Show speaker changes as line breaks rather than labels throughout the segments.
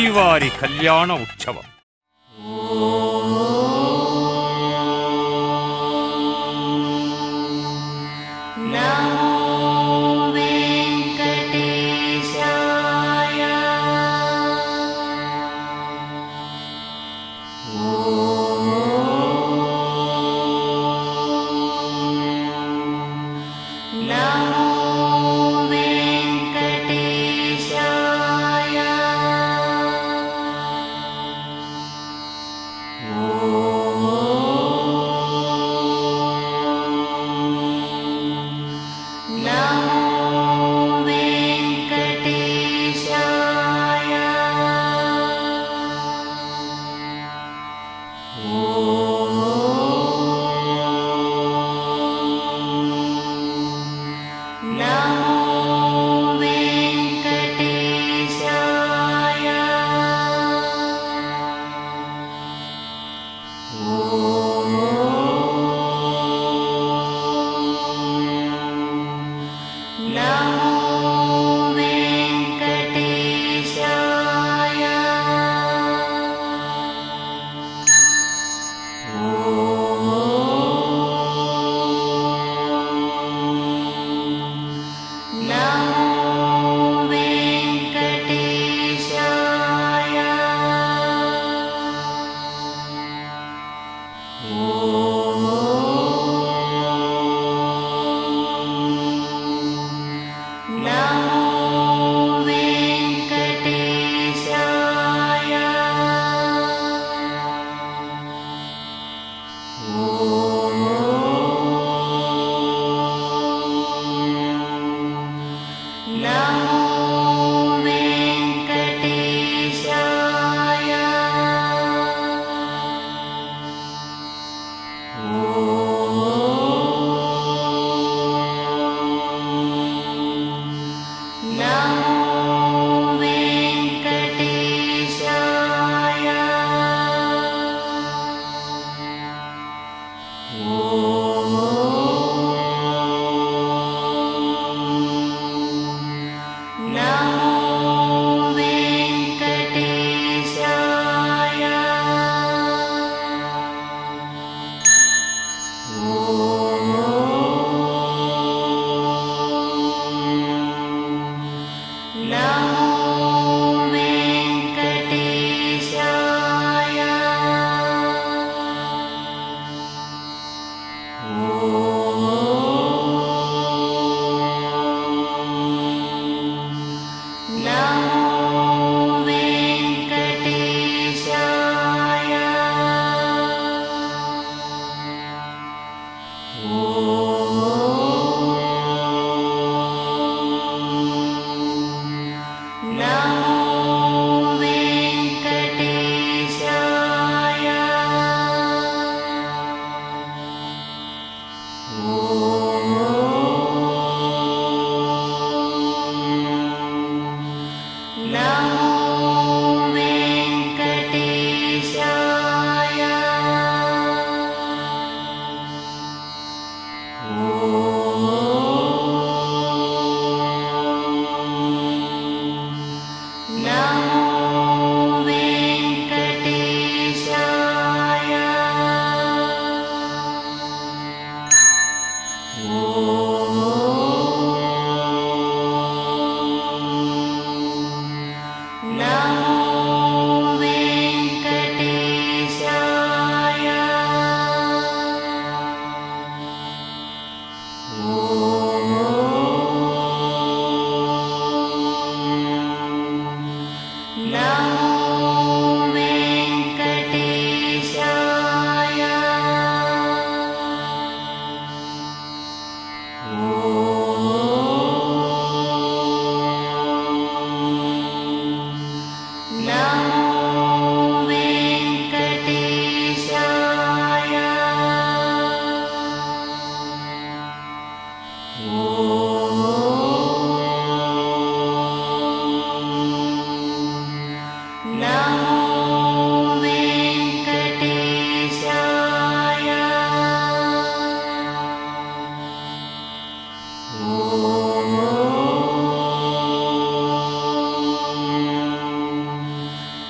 శ్రీవారి కళ్యాణ ఉత్సవం.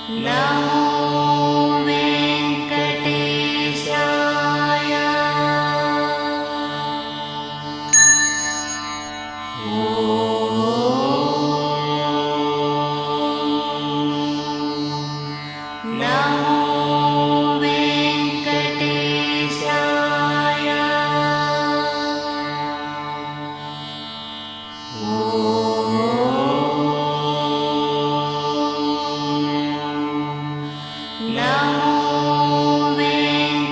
नमो वेङ्कटेशाय। नमो वेङ्कटेशाय। नमो वेङ्कटेशाय।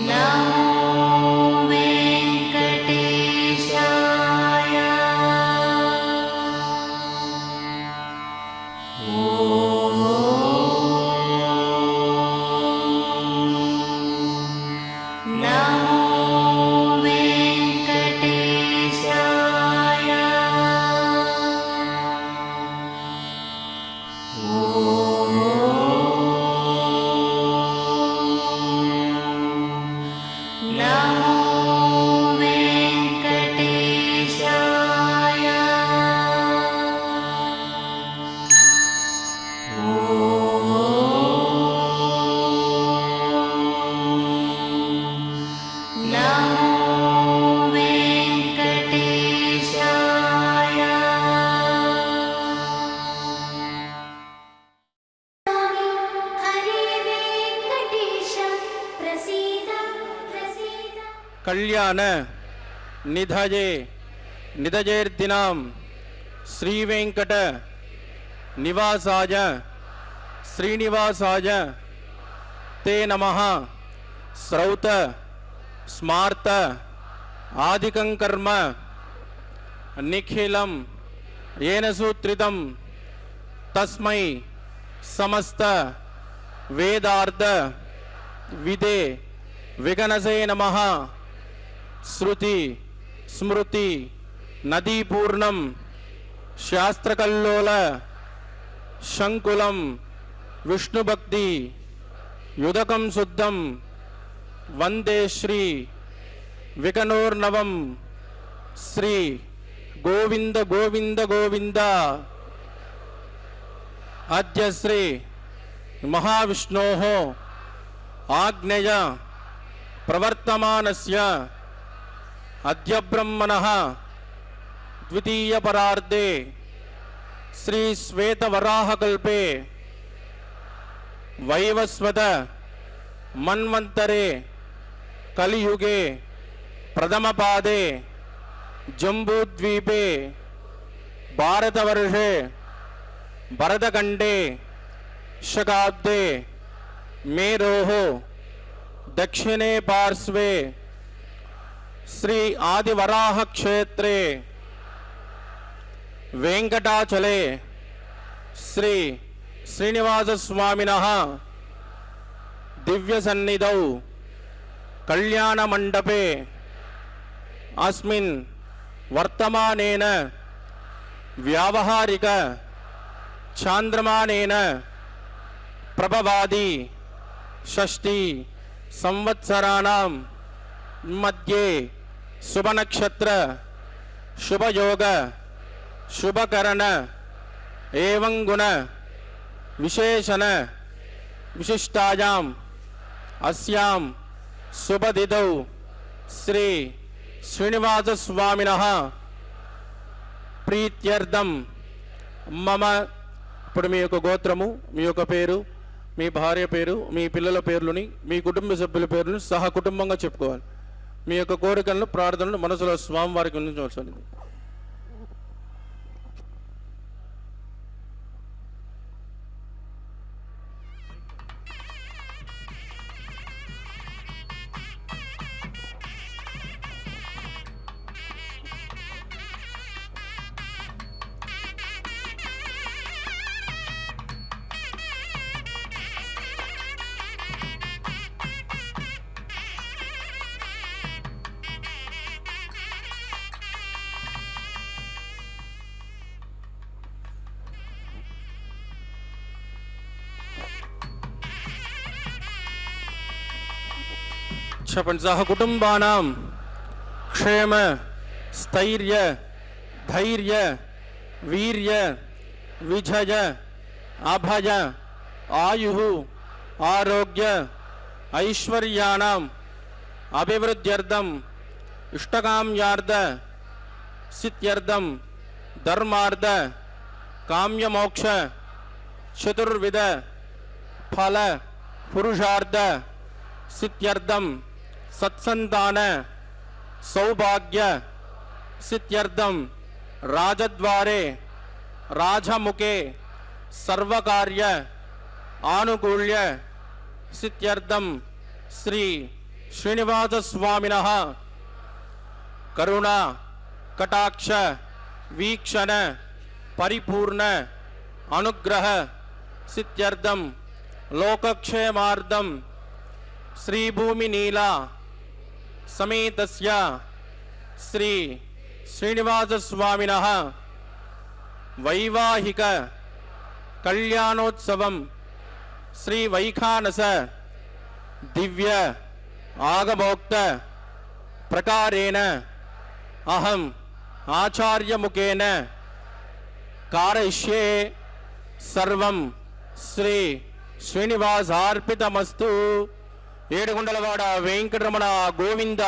नमो वेङ्कटेशाय। नमो वेङ्कटेशाय। नमो वेङ्कटेशाय। नमो वेङ्कटेशाय। हरे वेङ्कटेश प्रसीद प्रसीद।
कल्याण निधये निधयेर्दिनां श्रीवेंकट निवासाय श्रीनिवासाय ते नमः। श्रौत स्मार्त आदिकं कर्म निखिलं येन सूत्रितं तस्मै समस्त वेदार्थ विदे विगणसे नमः। श्रुति स्मृति नदीपूर्णं शास्त्रकल्लोल शंकुलं विष्णुभक्ति युदकं शुद्धं वंदे श्री विकनोर्नवं श्री गोविंद गोविंद गोविंद। अद्य श्री महाविष्णोः आज्ञेय प्रवर्तमानस्य अद्य ब्रह्मणः द्वितीय परार्धे श्री श्वेतवराहकल्पे वैवस्वत मन्वन्तरे कलियुगे प्रथमपादे जम्बूद्वीपे भारतवर्षे भरतखण्डे शकाब्दे मेरोः दक्षिणे पार्श्वे श्री आदिवराह क्षेत्रे वेंकटाचले श्री श्रीनिवास स्वामिनः दिव्य सन्निधौ कल्याण मंडपे अस्मिन् वर्तमानेन व्यावहारिक चांद्रमानेन प्रभवादि षष्ठी संवत्सराणां मध्ये शुभ नक्षत्र शुभ योग शुभकरण एवं गुण विशेषण विशिष्टायां अस्यां शुभतिथौ श्री श्रीनिवास स्वामिनः प्रीत्यर्थं मम ఇప్పుడు మీ యొక్క గోత్రము మీ యొక్క పేరు మీ భార్య పేరు మీ పిల్లల పేర్లని మీ కుటుంబ సభ్యుల పేర్లను సహ కుటుంబంగా చెప్పుకోవాలి. మీ యొక్క కోరికలను ప్రార్థనలు మనసులో స్వామివారికి ఉంచవలసింది. सह कुटुंबानां क्षेम स्थैर्य धैर्य वीर्य विजय अभय आयुः आरोग्य ऐश्वर्याणाम् अभिवृद्ध्यर्थम् इष्टकाम्यार्थ सिद्ध्यर्थं धर्मार्थ काम्यमोक्ष चतुर्विध फल पुरुषार्थ सिद्ध्यर्थं सत्संतान सौभाग्य सिद्ध्यर्थं राजद्वारे राजमुखे सर्वकार्य आनुकूल्य सिद्ध्यर्थं श्री श्रीनिवास स्वामिनः करुणा कटाक्ष वीक्षण परिपूर्ण अनुग्रह सिद्ध्यर्थं लोकक्षेमार्थं श्रीभूमिनीला समेतस्य श्री श्रीनिवास स्वामिनः वैवाहिक कल्याणोत्सवं श्री वैखानस दिव्य आगमोक्त प्रकारेण अहम् आचार्य मुखेन कारयिष्ये सर्वं श्री श्रीनिवासार्पितमस्तु ఏడుగుండలవాడ వెంకటరమణ గోవింద.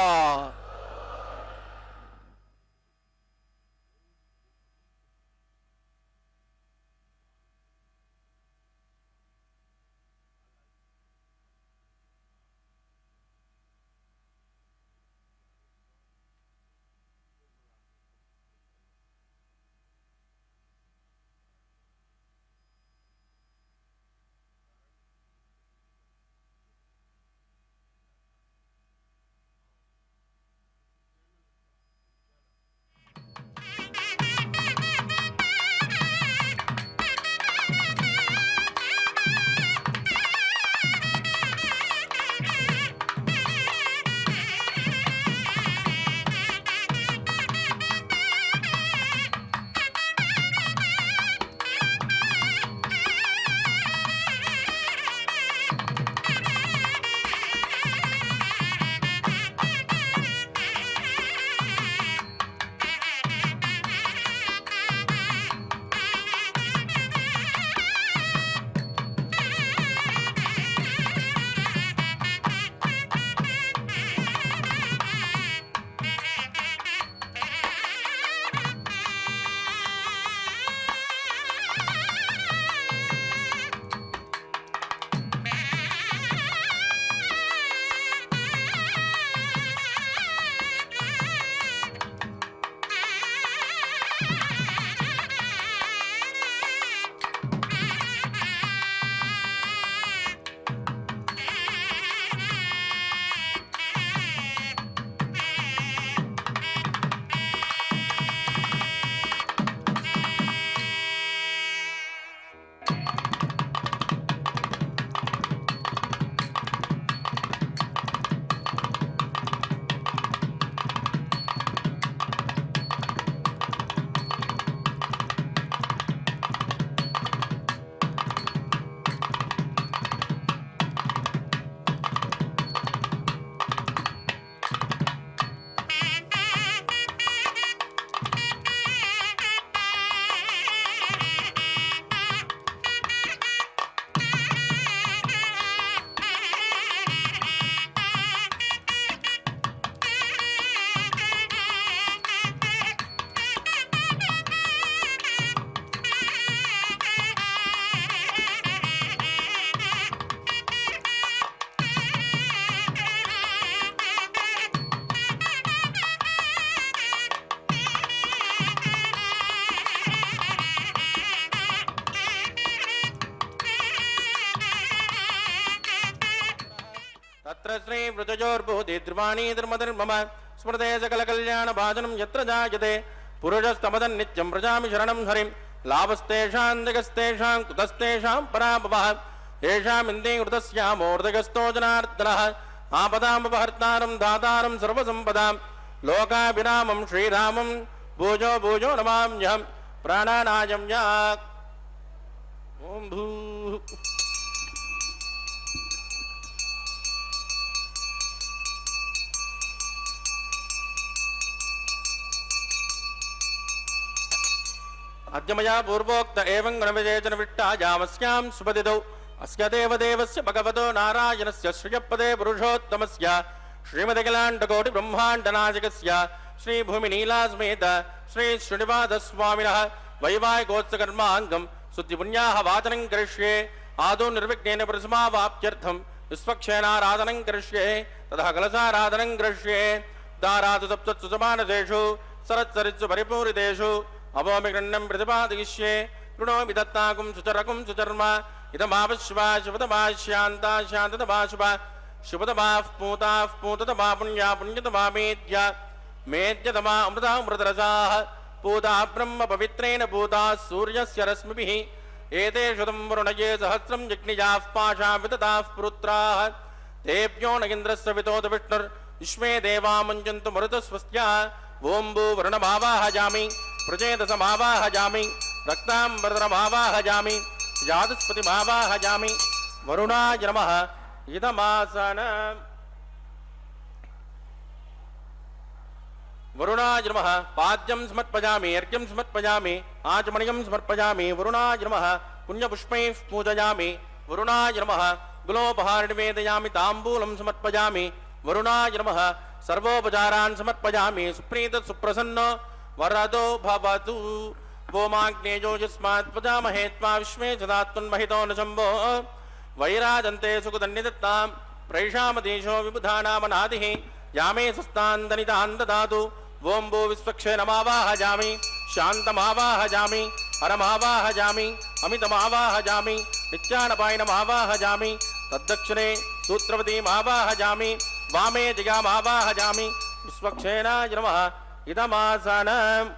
श्री वृजोर्भूति ध्रुवाणी धर्मधर्मम स्मृते सकल कल्याण भाजनम यत्र जायते पुरुषस्तमदन नित्यं प्रजामि शरणं हरिं लाभस्तेषां दिगस्तेषां कुतस्तेषां पराभवः येषाम् इन्दे कृतस्यामोर्दगस्तो जनार्दनः आपदामपहर्तारं दातारं सर्वसम्पदां लोकाभिरामं श्रीरामं भूजो भूजो नमाम्यहं प्राणानायं याक् ओम भूः अद्यमया पूर्वोक्त एवं गणविजेचन विट्टायामस्यां सुपदितौ अस्य देवदेवस्य भगवतो नारायणस्य श्रियपदे पुरुषोत्तमस्य श्रीमदखिलाण्डकोटि ब्रह्माण्डनायकस्य श्री भूमिनीलासमेत श्री श्रीनिवासस्वामिनः वैवाहिकोत्सकर्माङ्गं शुद्धिपुण्याः वाचनं करिष्ये आदौ निर्विघ्नेन प्रसमावाप्त्यर्थं विश्वक्षेणाराधनं करिष्ये ततः कलशाराधनं करिष्ये दारातु सप्तत्सुसमानसेषु सरत्सरित्सु परिपूरितेषु अवोमिगण्डं प्रतिपादयिष्ये कृणोमि दत्ताकुं सुचरकुं सुचर्मा इदमावश्वा शुभतमा शान्ता शान्ततमा शुभा शुभतमाः पूततमा पुण्या पुण्यतमा मेद्या मेद्यतमा अमृतामृतरसाः पूता ब्रह्म पवित्रेण पूता सूर्यस्य रश्मिभिः एतेषु तं वरुणये सहस्रं यज्ञिजाः पाशा वितताः पुरुत्राः तेभ्यो न इन्द्रस्य वितोद विष्णुर्विश्वे देवा मुञ्जन्तु मरुतस्वस्या ॐ भूवरुणमावाहयामि प्रचेदसमावाहयामि रक्ताम्बरधरमावाहयामि जातस्पतिमावाहयामि वरुणाय नमः इदमासन वरुणाय नमः पाद्यं समर्पयामि अर्घ्यं समर्पयामि आचमनीयं समर्पयामि वरुणाय नमः पुण्यपुष्पैः पूजयामि वरुणाय नमः गुलोपहार निवेदयामि ताम्बूलं समर्पयामि वरुणाय नमः सर्वोपचारान् समर्पयामि सुप्रीत सुप्रसन्न वरदो भवतु वोमाग्नेयो यस्मात् प्रजामहे त्वा विश्वे सदात्मन्महितो न शम्भो वैराजन्ते सुखदन्निदत्तां प्रैषामदेशो विबुधानामनादिः यामे सस्तान्दनितान् ददातु ॐ भो विश्वक्षेणमावाहयामि शान्तमावाहयामि हरमावाहयामि अमितमावाहयामि नित्यानपायनमावाहयामि तद्दक्षिणे सूत्रवतीमावाहयामि वामे जयामावाहयामि विश्वक्षेणाय नमः इदमासनम्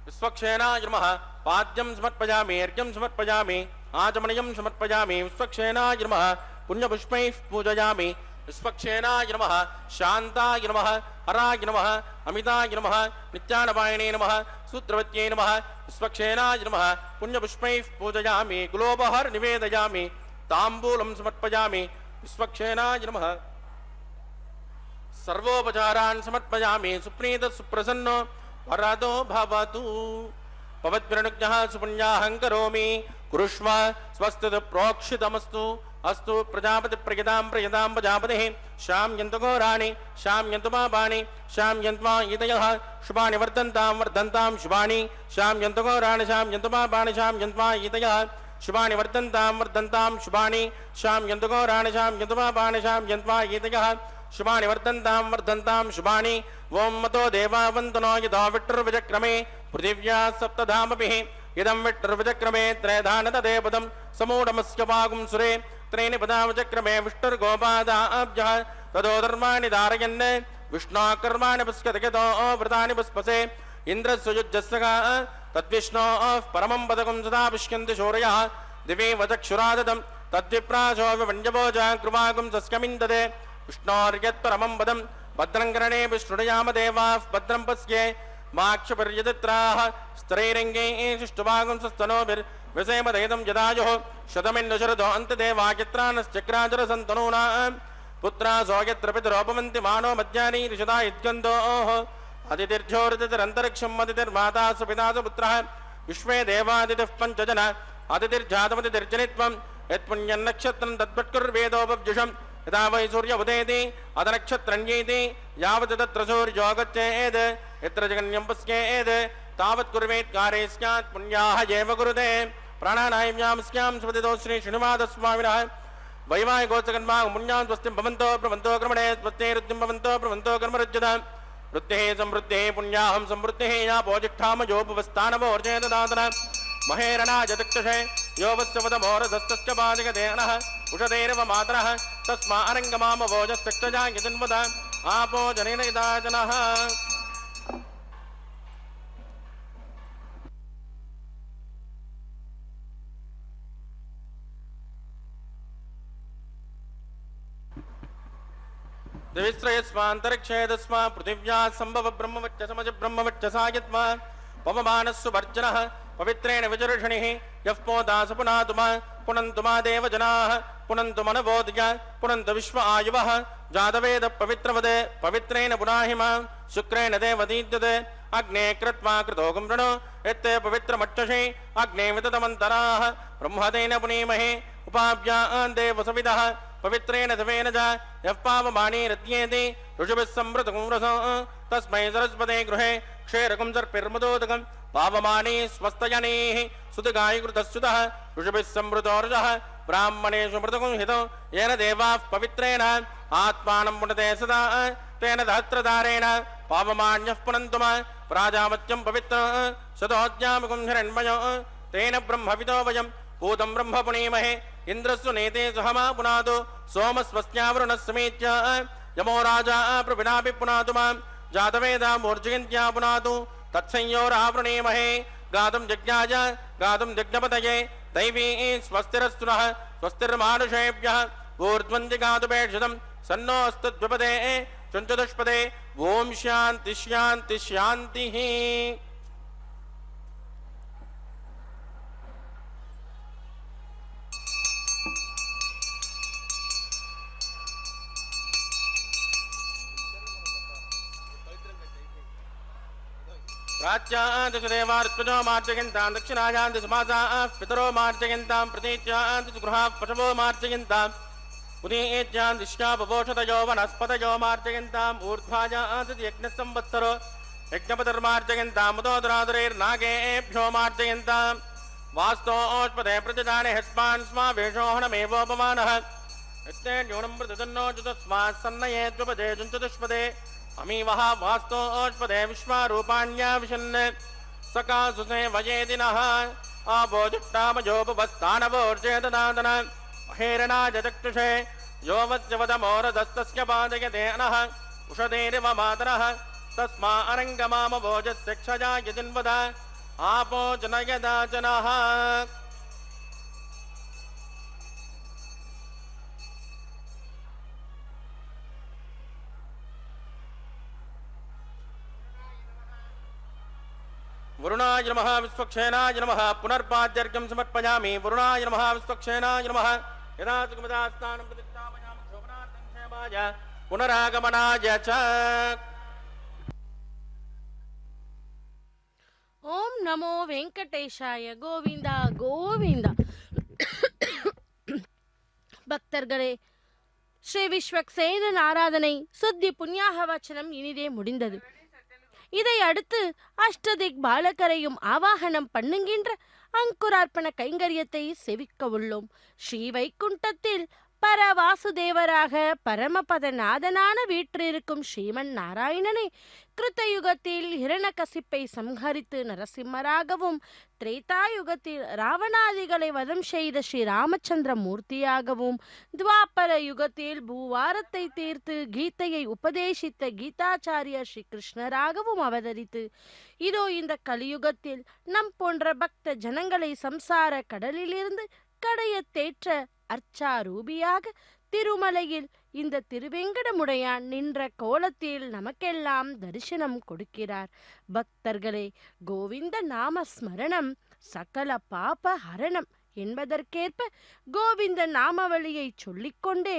विश्वक्षेणाय नमः पाद्यं समर्पयामि अर्घ्यं समर्पयामि आचमनीयं समर्पयामि विश्वक्षेणाय नमः पुण्यपुष्पैः पूजयामि विश्वक्षेणाय नमः शान्ताय नमः हराय नमः अमिताय नमः नित्यानपायणे नमः सूत्रवत्यै नमः विश्वक्षेणाय नमः पुण्यपुष्पैः पूजयामि गुलोपहार निवेदयामि ताम्बूलं समर्पयामि विश्वक्षेणाय नमः सर्वोपचारान् समर्पयामि सुप्रीत सुप्रसन्न वरदो भवतु पवद्विरणुज्ञः सुपुण्याहं करोमि कुरुष्व स्वस्तिः प्रोक्षितमस्तु अस्तु प्रजापति प्रयतां प्रयतां प्रजापतिः शाम्यन्तु घोराणि शाम्यन्तु पापानि शाम्यन्त्वा इतयः शुभानि वर्धन्तां वर्धन्तां शुभानि शाम्यन्तु घोराणि शाम्यन्तु पापानि शाम्यन्त्वा इतयः शुभानि वर्धन्तां वर्धन्तां शुभानि शाम्यन्तु घोराणि शाम्यन्तु पापानि शाम्यन्त्वा इतयः शुभानि वर्धन्तां वर्धन्तां शुभानि ॐ मतो देवावन्तु नो यथा विष्णुर्विचक्रमे पृथिव्या सप्तधामभिः इदं विष्णुर्विचक्रमे त्रयधानतदेवतं समूढमस्य पागुं सुरे त्रीणि पदावचक्रमे विष्णुर्गोपादाब्जः ततो धर्माणि धारयन् विष्णोकर्माणि पश्यति यतो व्रतानि पुष्पसे इन्द्रस्य युज्यस्य तद्विष्णोः परमं पदकं सदा पश्यन्ति शौर्यः दिवे वचक्षुरादतं तद्विप्राशो विवण्यभोजा कृपागुं सस्यमिन्दते विष्णोर्यत्परमं पदं भद्रं कर्णे विष्णुयाम देवाः भद्रं पश्ये माक्षपर्यदित्राः स्त्रैरङ्गे शिष्टभागं सस्तनोभिर्विषेमदयितं यदायुः शतमिन्नुशरदो अन्त्यदेवायत्रानश्चक्राचरसन्तनूनां पुत्रा सो यत्र पितरोपवन्ति मानो मध्यानि ऋषदा युज्यन्तोः अतिथिर्झोरितिरन्तरिक्षम् अतिथिर्माता सुपिता सुपुत्रः विश्वे देवादितिः पञ्चजन अतिथिर्जातमतिथिर्जनित्वं यत्पुण्यन्नक्षत्रं तद्वत्कुर्वेदोपव्युषम् यदा वै सूर्य उदेति अथ नक्षत्रण्येति यावत् तत्र सूर्यो गच्छेत् यत्र जगन्यं पश्येत् तावत् कुर्वेत् कार्ये स्यात् पुण्याः एव कुरुते प्राणानायम्यां स्यां सुपतितो श्री श्रीनिवासस्वामिनः वैवाहिकोत्सकर्मा पुण्यां स्वस्तिं भवन्तो प्रवन्तो कर्मणे स्वस्तिरुद्धिं भवन्तो प्रवन्तो कर्मरुज्यत वृद्धिः समृद्धिः पुण्याहं समृद्धिः या पोजिष्ठामयोपवस्थानमोर्जेतदातन महेरणाय चक्षुषे यो वत्सवदमोरधस्तस्य पादिकदेनः उषधेरव मातरः तस्मा अरङ्गमामवोजस्तक्तजाय जन्मद आपो जनेन यदाजनः दिविश्रयस्वान्तरिक्षे तस्मा पृथिव्या सम्भव ब्रह्मवच्च समज ब्रह्मवच्चसा यत्मा पवमानस्सु वर्जनः पवित्रेण विजर्षणिः यः पोदास पुनातुमा पुनन्तुमा देवजनाः पुनन्तु मनवोदय पुनन्तु विश्व आयुवः जातवेद पवित्रवदे पवित्रेण पुनाहिमा शुक्रेण देवदीद्यते अग्ने कृत्वा कृतोगं वृणो यत्ते पवित्रमक्षसे अग्ने विततमन्तराः ब्रह्मदेन पुनीमहे उपाभ्यान् देवसविदः पवित्रेण धवेन च यः पावमाने रत्येते ऋषिभिः संवृतकं रसो तस्मै सरस्वते गृहे क्षेरकं सर्पिर्मदोदकं पावमाने स्वस्तजनेः सुतगायकृतस्युतः ऋषिभिः संवृतोर्जः ब्राह्मणेषु मृतकं हितो येन देवाः पवित्रेण आत्मानं पुनते सदा तेन दहत्रधारेण पावमान्यः पुनन्तुम प्राजापत्यं पवित्र सदोद्यामकं हिरण्मयो तेन ब्रह्मविदो वयं भूतं ब्रह्म पुनीमहे इन्द्रस्व नेते सहमा पुनातु सोमस्वस्यावरुणः समेत्य यमो राजा प्रविनापि पुनातु मां जातवेदा मूर्जयन्त्या पुनातु तत्संयोरावृणीमहे गातुं जज्ञाय गातुं जज्ञपतये दैवी स्वस्तिरस्तुनः स्वस्तिर्मानुषेभ्यः ऊर्ध्वन्ति गातुपेक्षितं सन्नोऽस्तद्विपदे चुञ्चतुष्पदे ओम शांति शांति शांति। प्राच्यादेवार्पजो मार्जयन्तां दक्षिणायां समाजाः पितरो मार्जयन्तां प्रतीच्यां गृहाः पशवो मार्जयन्तां उदीच्यां दिश्यापपोषतयो वनस्पतयो मार्जयन्ताम् ऊर्ध्वायां यज्ञसंवत्सरो यज्ञपतिर्मार्जयन्तां मुदोदरादुरैर्नागेभ्यो मार्जयन्तां वास्तोष्पदे प्रतिदाने हस्मान् स्मावेशोहणमेवोपमानः यत्ते न्यूनं प्रतिदन्नो जुतस्मात् सन्नये द्विपदे जुञ्चतुष्पदे अमीवः वास्तोष्पदे विश्वारूपाण्या विशन् सकासुसे वयेदिनः आभोजुष्टामजोपस्थानवोर्जेतनादन हेरणाजचक्षुषे यो वस्यवदमोरदस्तस्य पादयते अनः उषधेरिव मातरः तस्मा अरङ्गमामभोजस्य क्षजा यजिन्वद आपो जनयदा जनः। वरुणाय नमः विश्वक्षेनाय नमः पुनर्पाद्यर्घ्यं समर्पयामि वरुणाय नमः विश्वक्षेनाय नमः यदा सुगमदास्थानं प्रतिष्ठापयामि शोभनार्थं क्षेमाय पुनरागमनाय च।
ஓம் நமோ வெங்கடேஷாய கோவிந்தா கோவிந்தா. பக்தர்களே, ஸ்ரீ விஸ்வக்சேனன் ஆராதனை சுத்தி புண்ணியாக வச்சனம் இனிதே முடிந்தது. இதை அடுத்து அஷ்டதிக் பாலகரையும் ஆவாகனம் பண்ணுகின்ற அங்குரார்ப்பண கைங்கரியத்தை செவிக்க உள்ளோம். ஸ்ரீ வைகுண்டத்தில் பரவாசுதேவராக பரமபதநாதனான வீற்றிருக்கும் ஸ்ரீமன் நாராயணனை கிருத்தயுகத்தில் ஹிரண்யகசிப்பை சம்ஹரித்து நரசிம்மராகவும், திரேதாயுகத்தில் ராவணாதிகளை வதம் செய்த ஸ்ரீ ராமச்சந்திர மூர்த்தியாகவும், துவாபர யுகத்தில் பூவாரத்தை தீர்த்து கீதையை உபதேசித்த கீதாச்சாரியர் ஸ்ரீ கிருஷ்ணராகவும் அவதரித்து இதோ இந்த கலியுகத்தில் நம் போன்ற பக்த ஜனங்களை சம்சார கடலிலிருந்து கடைய தேற்ற அர்ச்சாரூபியாக திருமலையில் இந்த திருவேங்கடமுடையான் நின்ற கோலத்தில் நமக்கெல்லாம் தரிசனம் கொடுக்கிறார். பக்தர்களே, கோவிந்த நாம ஸ்மரணம் சகல பாப ஹரணம் என்பதற்கேற்ப கோவிந்த நாமவழியை சொல்லிக்கொண்டே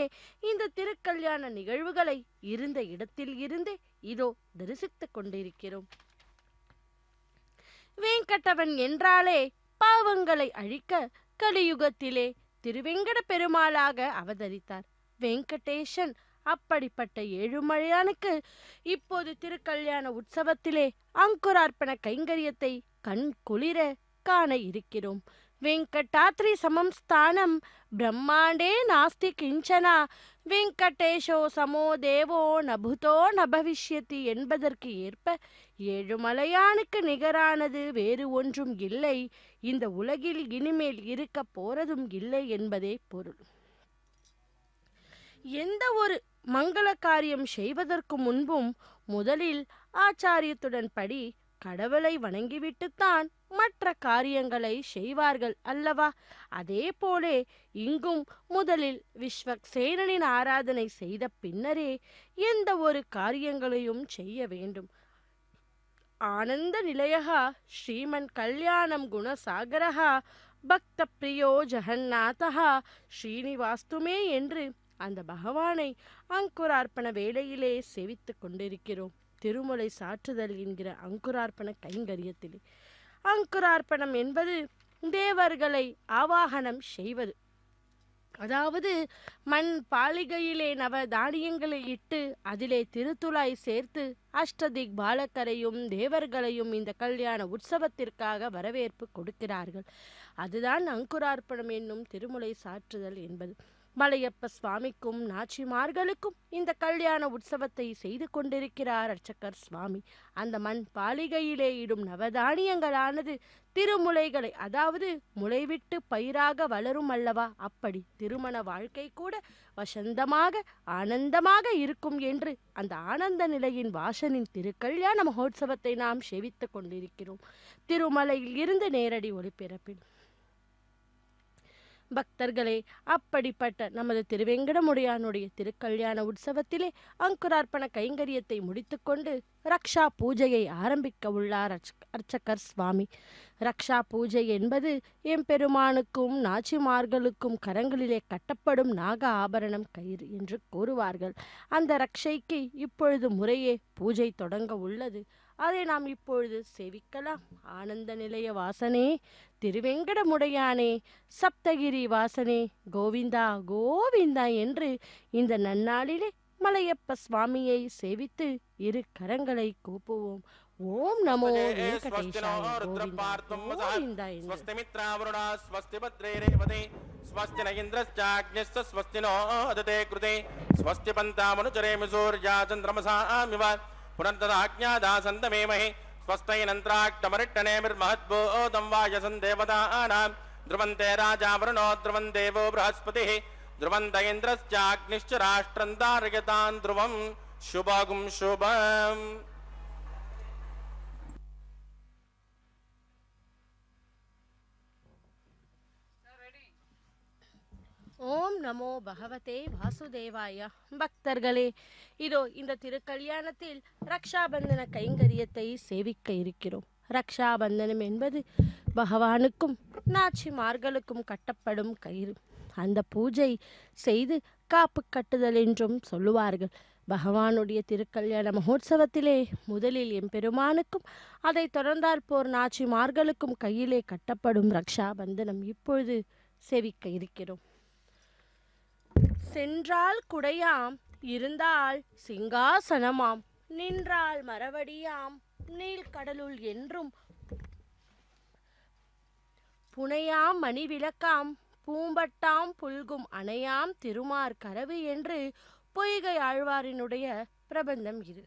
இந்த திருக்கல்யாண நிகழ்வுகளை இருந்த இடத்தில் இருந்தே இதோ தரிசித்துக் கொண்டிருக்கிறோம். வேங்கடவன் என்றாலே பாவங்களை அழிக்க கலியுகத்திலே திருவேங்கட பெருமாளாக அவதரித்தார் வெங்கடேசன். அப்படிப்பட்ட ஏழுமலையானுக்கு இப்போது திருக்கல்யாண உற்சவத்திலே அங்குரார்ப்பண கைங்கரியத்தை கண் குளிர காண இருக்கிறோம். வெங்கடாத்ரி சமம் ஸ்தானம் பிரம்மாண்டே நாஸ்தி கிஞ்சனா வெங்கடேஷோ சமோ தேவோ நபுதோ நபவிஷ்யதி என்பதற்கு ஏற்ப ஏழுமலையானுக்கு நிகரானது வேறு ஒன்றும் இல்லை, இந்த உலகில் இனிமேல் இருக்க போறதும் இல்லை என்பதே பொருள். எந்த ஒரு மங்கள காரியம் செய்வதற்கு முன்பும் முதலில் ஆச்சாரியத்துடன் படி கடவுளை வணங்கிவிட்டுத்தான் மற்ற காரியங்களை செய்வார்கள் அல்லவா? அதே போலே இங்கும் முதலில் விஸ்வக்சேனனின் ஆராதனை செய்த பின்னரே எந்த ஒரு காரியங்களையும் செய்ய வேண்டும். ஆனந்த நிலையகா ஸ்ரீமன் கல்யாணம் குணசாகரஹா பக்த பிரியோ ஜெகநாதஹா ஸ்ரீனிவாஸ்துமே என்று அந்த பகவானை அங்குரார்ப்பண வேளையிலே செவித்து கொண்டிருக்கிறோம். திருமுலை சாற்றுதல் என்கிற அங்குரார்ப்பண கைங்கரியத்திலே. அங்குரார்ப்பணம் என்பது தேவர்களை ஆவாகனம் செய்வது. அதாவது மண் பாலிகையிலே நவ தானியங்களை இட்டு அதிலே திருத்துழாய் சேர்த்து அஷ்டதிக் பாலகரையும் தேவர்களையும் இந்த கல்யாண உற்சவத்திற்காக வரவேற்பு கொடுக்கிறார்கள். அதுதான் அங்குரார்ப்பணம் என்னும் திருமுலை சாற்றுதல் என்பது. மலையப்ப சுவாமிக்கும் நாச்சிமார்களுக்கும் இந்த கல்யாண உற்சவத்தை செய்து கொண்டிருக்கிறார் அர்ச்சகர் சுவாமி. அந்த மண் பாலிகையிலே இடும் நவதானியங்களானது திருமுலைகளை, அதாவது முளைவிட்டு பயிராக வளரும் அல்லவா, அப்படி திருமண வாழ்க்கை கூட வசந்தமாக ஆனந்தமாக இருக்கும் என்று அந்த ஆனந்த நிலையின் வாசனின் திருக்கல்யாண மகோத்சவத்தை நாம் செவித்து கொண்டிருக்கிறோம். திருமலையில் இருந்து நேரடி ஒளிபரப்பில். பக்தர்களே, அப்படிப்பட்ட நமது திருவேங்கடமுடையானுடைய திருக்கல்யாண உற்சவத்திலே அங்குரார்ப்பண கைங்கரியத்தை முடித்துக்கொண்டு ரக்ஷா பூஜையை ஆரம்பிக்க உள்ளார் அர்ச்சகர் சுவாமி. ரக்ஷா பூஜை என்பது எம்பெருமானுக்கும் நாச்சிமார்களுக்கும் கரங்களிலே கட்டப்படும் நாக ஆபரணம் கயிறு என்று கூறுவார்கள். அந்த ரக்ஷைக்கு இப்பொழுது முறையே பூஜை தொடங்க உள்ளது. அதை நாம் இப்பொழுது சேவிக்கலாம். ஆனந்த நிலைய வாசனே, திருவேங்கடமுடையானே, சப்தகிரி வாசனே, கோவிந்தா கோவிந்தா என்று இந்த நன்னாளிலே மலையப்ப சுவாமியை சேவித்து இரு கரங்களை கூப்புவோம். ஓம் நமோ வெங்கடேஷாய கோவிந்தா கோவிந்தா என்று.
ஸ்வஸ்தி மித்ராவருணா ஸ்வஸ்தி பத்ரே ரேவதே ஸ்வஸ்தி ந இந்திரஸ்சாக்ஞஸ்ஸ ஸ்வஸ்தி நோ ததே கிருதே ஸ்வஸ்தி பந்தாமனுச்சரேமி சூர்யா சந்திரமசாமிவ புனர்ததாஜ்ஞாதாசந்தமேமஹே स्वस्तैनन्त्राक्तमरिट्टनेमिर्महद्भूतं वायसं देवतानां ध्रुवन्ते राजावरुणो ध्रुवं देवो बृहस्पतिः ध्रुवन्त इन्द्रश्चाग्निश्च राष्ट्रं धारयतां ध्रुवं शुभगुं शुभम्.
ஓம் நமோ பகவதே வாசுதேவாய. பக்தர்களே, இதோ இந்த திருக்கல்யாணத்தில் ரக்ஷாபந்தன கைங்கரியத்தை சேவிக்க இருக்கிறோம். ரக்ஷாபந்தனம் என்பது பகவானுக்கும் நாச்சிமார்களுக்கும் கட்டப்படும் கயிறு. அந்த பூஜை செய்து காப்பு கட்டுதல் என்றும் சொல்லுவார்கள். பகவானுடைய திருக்கல்யாண மகோத்சவத்திலே முதலில் எம்பெருமானுக்கும் அதை தொடர்ந்தாற்போர் நாச்சிமார்களுக்கும் கையிலே கட்டப்படும் ரக்ஷாபந்தனம் இப்பொழுது சேவிக்க இருக்கிறோம். சென்றால் குடையாம், இருந்தால் சிங்காசனமாம், நின்றால் மரவடியாம், நீள்கடலுள் என்றும் புனையாம் மணி விளக்காம், பூம்பட்டாம் புல்கும் அணையாம் திருமார் கரவு என்று பொய்கை ஆழ்வாரினுடைய பிரபந்தம் இது.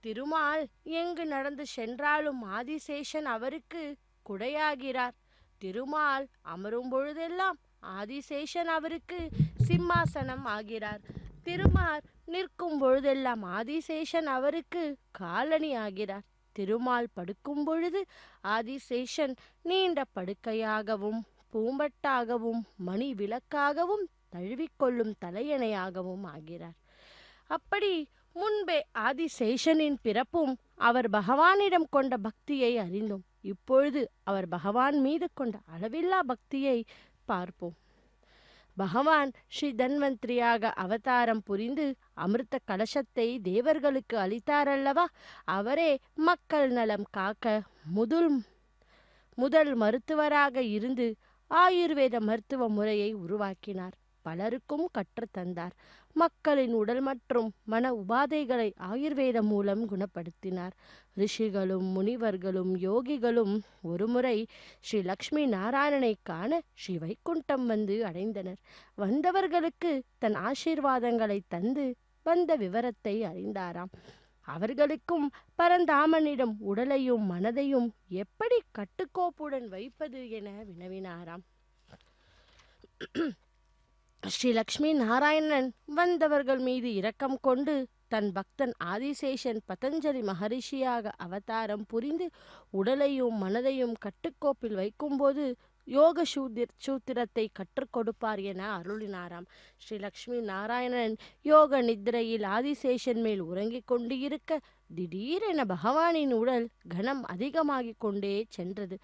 திருமால் எங்கு நடந்து சென்றாலும் ஆதிசேஷன் அவருக்கு குடையாகிறார். திருமால் அமரும் பொழுதெல்லாம் ஆதிசேஷன் அவருக்கு சிம்மாசனம் ஆகிறார். திருமால் நிற்கும் பொழுதெல்லாம் ஆதிசேஷன் அவருக்கு காலணி ஆகிறார். திருமால் படுக்கும் பொழுது ஆதிசேஷன் நீண்ட படுக்கையாகவும் பூம்பட்டாகவும் மணி விளக்காகவும் தழுவிக்கொள்ளும் தலையணையாகவும் ஆகிறார். அப்படி முன்பே ஆதிசேஷனின் பிறப்பும் அவர் பகவானிடம் கொண்ட பக்தியை அறிந்தோம். இப்பொழுது அவர் பகவான் மீது கொண்ட அளவில்லா பக்தியை பார்ப்போம். பகவான் ஸ்ரீ தன்வந்திரியாக அவதாரம் புரிந்து அமிர்த கலசத்தை தேவர்களுக்கு அளித்தாரல்லவா, அவரே மக்கள் நலம் காக்க முதல் மருத்துவராக இருந்து ஆயுர்வேத மருத்துவ முறையை உருவாக்கினார். பலருக்கும் கற்றுத்தந்தார். மக்களின் உடல் மற்றும் மன உபாதைகளை ஆயுர்வேதம் மூலம் குணப்படுத்தினார். ரிஷிகளும் முனிவர்களும் யோகிகளும் ஒருமுறை ஸ்ரீ லக்ஷ்மி நாராயணனை காண ஸ்ரீ வைகுண்டம் வந்து அடைந்தனர். வந்தவர்களுக்கு தன் ஆசீர்வாதங்களை தந்து வந்த விவரத்தை அறிந்தாராம். அவர்களுக்கும் பரந்தாமனிடம் உடலையும் மனதையும் எப்படி கட்டுக்கோப்புடன் வைப்பது என வினவினாராம். ஸ்ரீ லக்ஷ்மி நாராயணன் வந்தவர்கள் மீது இரக்கம் கொண்டு தன் பக்தன் ஆதிசேஷன் பதஞ்சலி மகரிஷியாக அவதாரம் புரிந்து உடலையும் மனதையும் கட்டுக்கோப்பில் வைக்கும்போது யோக சூத்திரத்தை கற்றுக் கொடுப்பார் என அருளினாராம். ஸ்ரீ லக்ஷ்மி நாராயணன் யோக நித்ரையில் ஆதிசேஷன் மேல் உறங்கிக் கொண்டு இருக்க திடீரென பகவானின் உடல் கனம் அதிகமாகிக் கொண்டே சென்றது.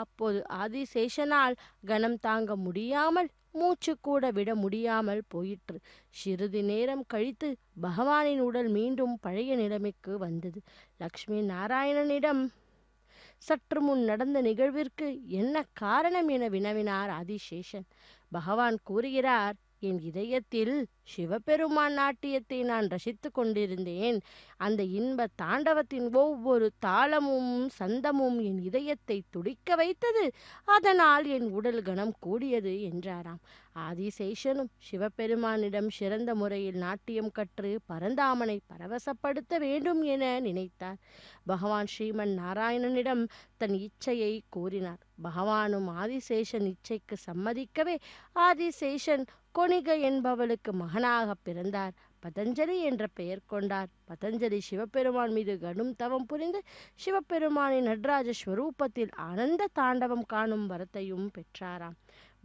அப்போது ஆதிசேஷனால் கனம் தாங்க முடியாமல் மூச்சு கூட விட முடியாமல் போயிற்று. சிறிது நேரம் கழித்து பகவானின் உடல் மீண்டும் பழைய நிலைமைக்கு வந்தது. லக்ஷ்மி நாராயணனிடம் சற்று முன் நடந்த நிகழ்விற்கு என்ன காரணம் என வினவினார் ஆதிசேஷன். பகவான் கூறுகிறார், என் இதயத்தில் சிவபெருமான் நாட்டியத்தை நான் ரசித்து கொண்டிருந்தேன். அந்த இன்ப தாண்டவத்தின் ஒவ்வொரு தாளமும் சந்தமும் என் இதயத்தை துடிக்க வைத்தது. அதனால் என் உடல் கனம் கூடியது என்றாராம். ஆதிசேஷனும் சிவபெருமானிடம் சிறந்த முறையில் நாட்டியம் கற்று பரந்தாமனை பரவசப்படுத்த வேண்டும் என நினைத்தார். பகவான் ஸ்ரீமன் நாராயணனிடம் தன் இச்சையை கூறினார். பகவானும் ஆதிசேஷன் இச்சைக்கு சம்மதிக்கவே ஆதிசேஷன் கொணிக என்பவளுக்கு மகனாக பிறந்தார். பதஞ்சலி என்ற பெயர் கொண்டார். பதஞ்சலி சிவபெருமான் மீது கடும் தவம் புரிந்து சிவபெருமானின் நடராஜ ஸ்வரூபத்தில் ஆனந்த தாண்டவம் காணும் வரத்தையும் பெற்றாராம்.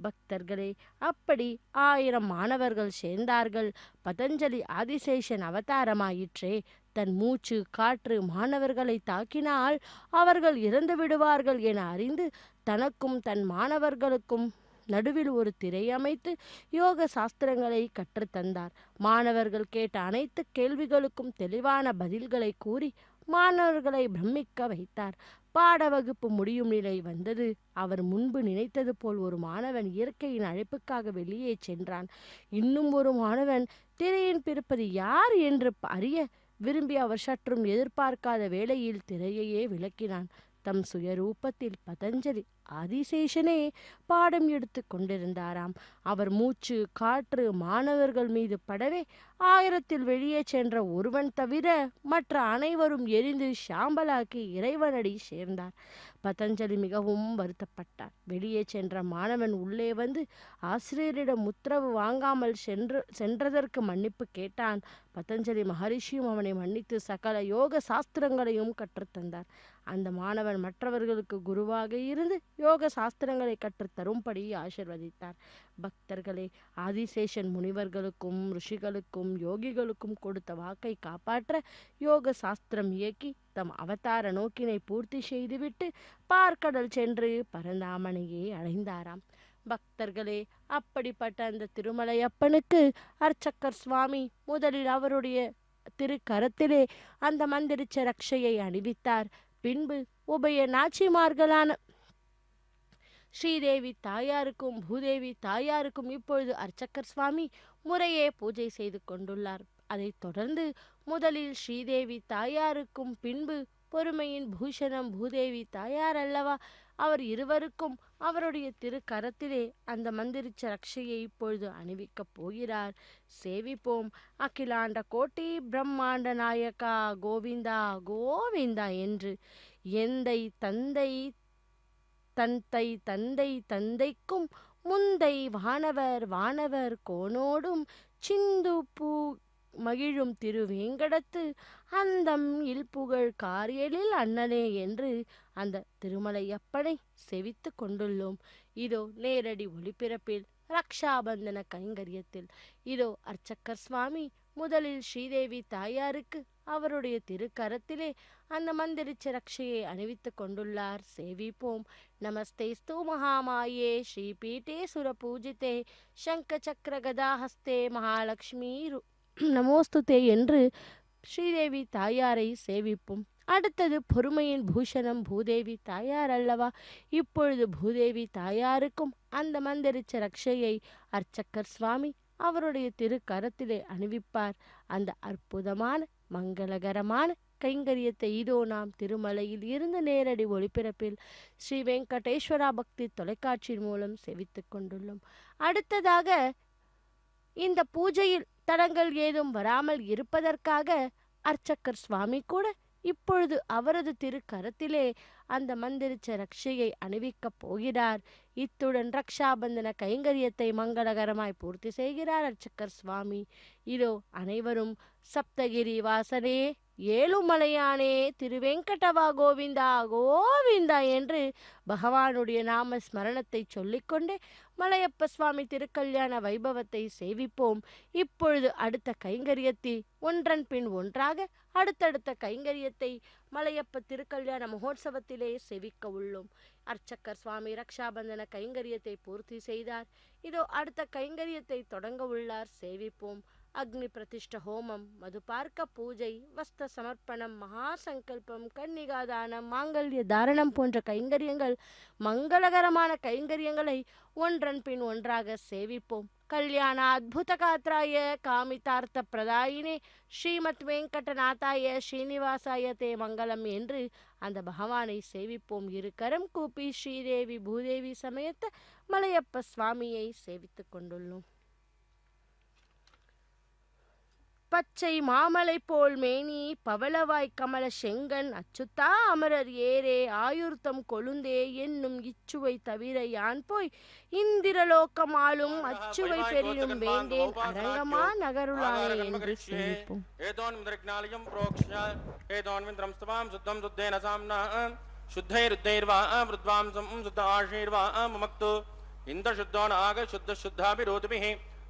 பக்தர்களே, அப்படி 1000 மாணவர்கள் சேர்ந்தார்கள். பதஞ்சலி ஆதிசேஷன் அவதாரமாயிற்றே. தன் மூச்சு காற்று மாணவர்களை தாக்கினால் அவர்கள் இறந்து விடுவார்கள் என அறிந்து தனக்கும் தன் மாணவர்களுக்கும் நடுவில் ஒரு திரை அமைத்து யோக சாஸ்திரங்களை கற்றுத்தந்தார். மாணவர்கள் கேட்ட அனைத்து கேள்விகளுக்கும் தெளிவான பதில்களை கூறி மாணவர்களை பிரமிக்க வைத்தார். பாட வகுப்பு முடியும் நிலை வந்தது. அவர் முன்பு நினைத்தது போல் ஒரு மாணவன் இயற்கையின் அழைப்புக்காக வெளியே சென்றான். இன்னும் ஒரு மாணவன் திரையின் பிறப்பது யார் என்று அறிய விரும்பி அவர் சற்றும் எதிர்பார்க்காத வேளையில் திரையையே விளக்கினான். தம் சுயரூபத்தில் பதஞ்சலி ஆதிசேஷனே பாடம் எடுத்து கொண்டிருந்தாராம். அவர் மூச்சு காற்று மாணவர்கள் மீது படவே 1000 வெளியே சென்ற ஒருவன் தவிர மற்ற அனைவரும் எரிந்து சாம்பலாக்கி இறைவனடி சேர்ந்தார். பதஞ்சலி மிகவும் வருத்தப்பட்டார். வெளியே சென்ற மாணவன் உள்ளே வந்து ஆசிரியரிடம் உத்தரவு வாங்காமல் சென்றதற்கு மன்னிப்பு கேட்டான். பதஞ்சலி மகரிஷியும் அவனை மன்னித்து சகல யோக சாஸ்திரங்களையும் கற்றுத்தந்தார். அந்த மாணவன் மற்றவர்களுக்கு குருவாக இருந்து யோக சாஸ்திரங்களை கற்றுத்தரும்படி ஆசிர்வதித்தார். பக்தர்களே, ஆதிசேஷன் முனிவர்களுக்கும் ரிஷிகளுக்கும் யோகிகளுக்கும் கொடுத்த வாக்கை காப்பாற்ற யோக சாஸ்திரம் இயக்கி தம் அவதார நோக்கினை பூர்த்தி செய்துவிட்டு பார்க்கடல் சென்று பரந்தாமனையே அடைந்தாராம். பக்தர்களே, அப்படிப்பட்ட அந்த திருமலையப்பனுக்கு அர்ச்சக்கர் சுவாமி முதலில் அவருடைய திருக்கரத்திலே அந்த மந்திரிச்ச ரக்ஷையை அணிவித்தார். பின்பு உபய நாச்சிமார்களான ஸ்ரீதேவி தாயாருக்கும் பூதேவி தாயாருக்கும் இப்பொழுது அர்ச்சக்கர் சுவாமி முறையே பூஜை செய்து கொண்டுள்ளார். அதைத் தொடர்ந்து முதலில் ஸ்ரீதேவி தாயாருக்கும் பின்பு பொறுமையின் பூஷணம் பூதேவி தாயார் அல்லவா, அவர் இருவருக்கும் அவருடைய திருக்கரத்திலே அந்த மந்திரிச்ச ரக்ஷையை இப்பொழுது அணிவிக்கப் போகிறார். சேவிப்போம். அகிலாண்ட கோட்டி பிரம்மாண்ட நாயகா கோவிந்தா கோவிந்தா என்று எந்தை தந்தை தந்தை தந்தை தந்தைக்கும் முந்தை வானவர் வானவர் கோனோடும் சிந்து பூ மகிழும் திருவேங்கடத்து அந்தம் இல்புகழ் காரியலில் அண்ணனே என்று அந்த திருமலையப்பனை செவித்து கொண்டுள்ளோம். இதோ நேரடி ஒளிபிறப்பில் ரக்ஷாபந்தன கைங்கரியத்தில் இதோ அர்ச்சக்கர் சுவாமி முதலில் ஸ்ரீதேவி தாயாருக்கு அவருடைய திருக்கரத்திலே அந்த மந்திரிச்ச ரக்ஷையை அணிவித்து கொண்டுள்ளார். சேவிப்போம். நமஸ்தேஸ்து மகாமாயே ஸ்ரீபீட்டே சுரபூஜிதே சங்க சக்கர கதாஹஸ்தே மகாலட்சுமி நமோஸ்துதே என்று ஸ்ரீதேவி தாயாரை சேவிப்போம். அடுத்தது பொறுமையின் பூஷணம் பூதேவி தாயார் அல்லவா, இப்பொழுது பூதேவி தாயாருக்கும் அந்த மந்திரிச்ச ரக்ஷையை அர்ச்சக்கர் சுவாமி அவருடைய திருக்கரத்திலே அணிவிப்பார். அந்த அற்புதமான மங்களகரமான கைங்கரியத்தை இதோ நாம் திருமலையில் இருந்து நேரடி ஒளிபரப்பில் ஸ்ரீ வெங்கடேஸ்வரா பக்தி தொலைக்காட்சியின் மூலம் செவித்து கொண்டுள்ளோம். அடுத்ததாக இந்த பூஜையில் தடங்கள் ஏதும் வராமல் இருப்பதற்காக அர்ச்சக்கர் சுவாமி கூட இப்பொழுது அவரது திருக்கரத்திலே அந்த மந்திரிச்ச ரக்ஷையை அணிவிக்கப் போகிறார். இத்துடன் ரக்ஷாபந்தன கைங்கரியத்தை மங்களகரமாய் பூர்த்தி செய்கிறார் அர்ச்சக்கர் சுவாமி. இதோ அனைவரும் சப்தகிரி வாசனே ஏழுமலையானே திருவெங்கடவா கோவிந்தா கோவிந்தா என்று பகவானுடைய நாம ஸ்மரணத்தை சொல்லிக்கொண்டே மலையப்ப சுவாமி திருக்கல்யாண வைபவத்தை சேவிப்போம். இப்பொழுது அடுத்த கைங்கரியத்தை ஒன்றன் பின் ஒன்றாக அடுத்தடுத்த கைங்கரியத்தை மலையப்ப திருக்கல்யாண மகோத்சவத்திலே சேவிக்க உள்ளோம். அர்ச்சகர் சுவாமி ரக்ஷாபந்தன கைங்கரியத்தை பூர்த்தி செய்தார். இதோ அடுத்த கைங்கரியத்தை தொடங்க உள்ளார், சேவிப்போம். அக்னி பிரதிஷ்ட ஹோமம், மதுபார்க்க பூஜை, வஸ்த சமர்ப்பணம், மகா சங்கல்பம், கன்னிகாதானம், மாங்கல்ய தாரணம் போன்ற கைங்கரியங்கள், மங்களகரமான கைங்கரியங்களை ஒன்றன் பின் ஒன்றாக சேவிப்போம். கல்யாண அத்புத காத்ராய காமிதார்த்த பிரதாயினே ஸ்ரீமத் வெங்கடநாதாய ஸ்ரீனிவாசாய தே மங்களம் என்று அந்த பகவானை சேவிப்போம். இரு கரம் கூப்பி ஸ்ரீதேவி பூதேவி சமேத்த மலையப்ப சுவாமியை சேவித்துக் கொண்டுள்ளோம். பச்சை மாமலை போல் மேனி பவளவாய் கமல செங்கன் அச்சுத்தா அமரர் ஏரே ஆயுர்த்தம் கொழுந்தே என்னும் இச்சுவை தவிர யான் போய் இந்திரலோக்கமாலும் அச்சுவை பெரியும் வேண்டேன் அரங்கமா நகருளானே என்று சேவிப்போம்.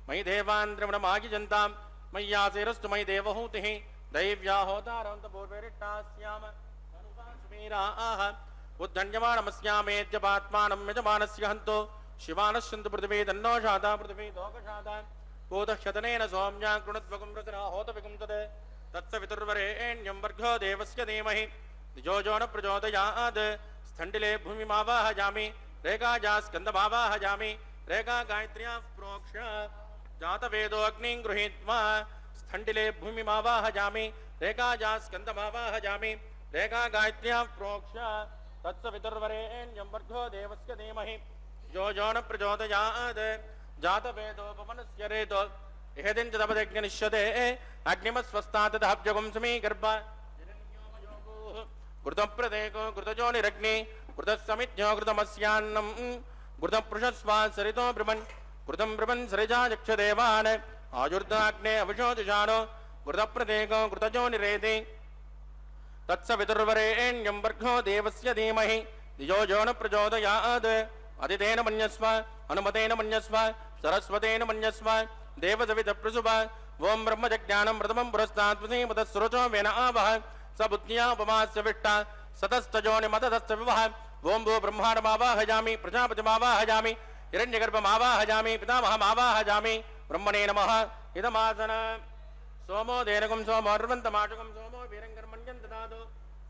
मयि देवान्द्रमणमागि जन्ताम् मय्यासेरस्तु मयि देवहूतिः दैव्याहोतारन्तपूर्वेरिट्टास्याम अनुवासुमीराः उद्धन्यमानमस्यामेद्यपात्मानं यजमानस्य हन्तो शिवानश्यन्तु पृथिवी तन्नो शाता पृथिवी दोकशाता बोधक्षतनेन सौम्या कृणद्वगुं रचना होतविगुं तद् तत्सवितुर्वरेण्यं वर्गो देवस्य धीमहि धियो न प्रचोदयात् स्थण्डिले भूमिमावाहयामि रेखाजा स्कन्दमावाहयामि रेखा गायत्र्याः प्रोक्ष जातवेदो अग्निं गृहीत्वा स्थण्डिले भूमिमावाहयामि रेखाजा स्कन्दमावाहयामि रेखा गायत्र्याः प्रोक्ष तत्सवितुर्वरेण्यं वर्गो देवस्य धीमहि धियो न प्रचोदयात् जातवेदोपमनस्य रेतो इहदिञ्चिदपदज्ञनिष्यते अग्निमस्वस्तातदहब्जगुं समीगर्भ घृतप्रदेको घृतजोनिरग्नि घृतसमिज्ञो घृतमस्यान्नं घृतपृषस्वा सरितो ब्रह्मन् घृतं ब्रह्मन् सरिजा यक्षदेवान् आयुर्दाग्ने अविशोदिशानो घृतप्रदेको घृतजोनिरेति तत्सवितुर्वरेण्यं वर्गो देवस्य धीमहि धियो यो न प्रचोदयात् अदितेन मन्यस्व अनुमतेन मन्यस्व सरस्वतेन मन्यस्व देवसवितप्रसुभ ओं ब्रह्मजज्ञानं प्रथमं पुरस्तात्वसीमतस्सुरचो वेन आवह स बुद्ध्या उपमास्य विष्टा सतस्तजोनिमततश्च विवह ओं भो ब्रह्माण्डमावाहयामि प्रजापतिमावाहयामि हिरण्यगर्भमावाहयामि पितामहमावाहयामि ब्रह्मणे नमः इदमासन सोमो देनगुं सोमो अर्वन्तमाशुगं सोमो वीरङ्गर्मण्यं ददातु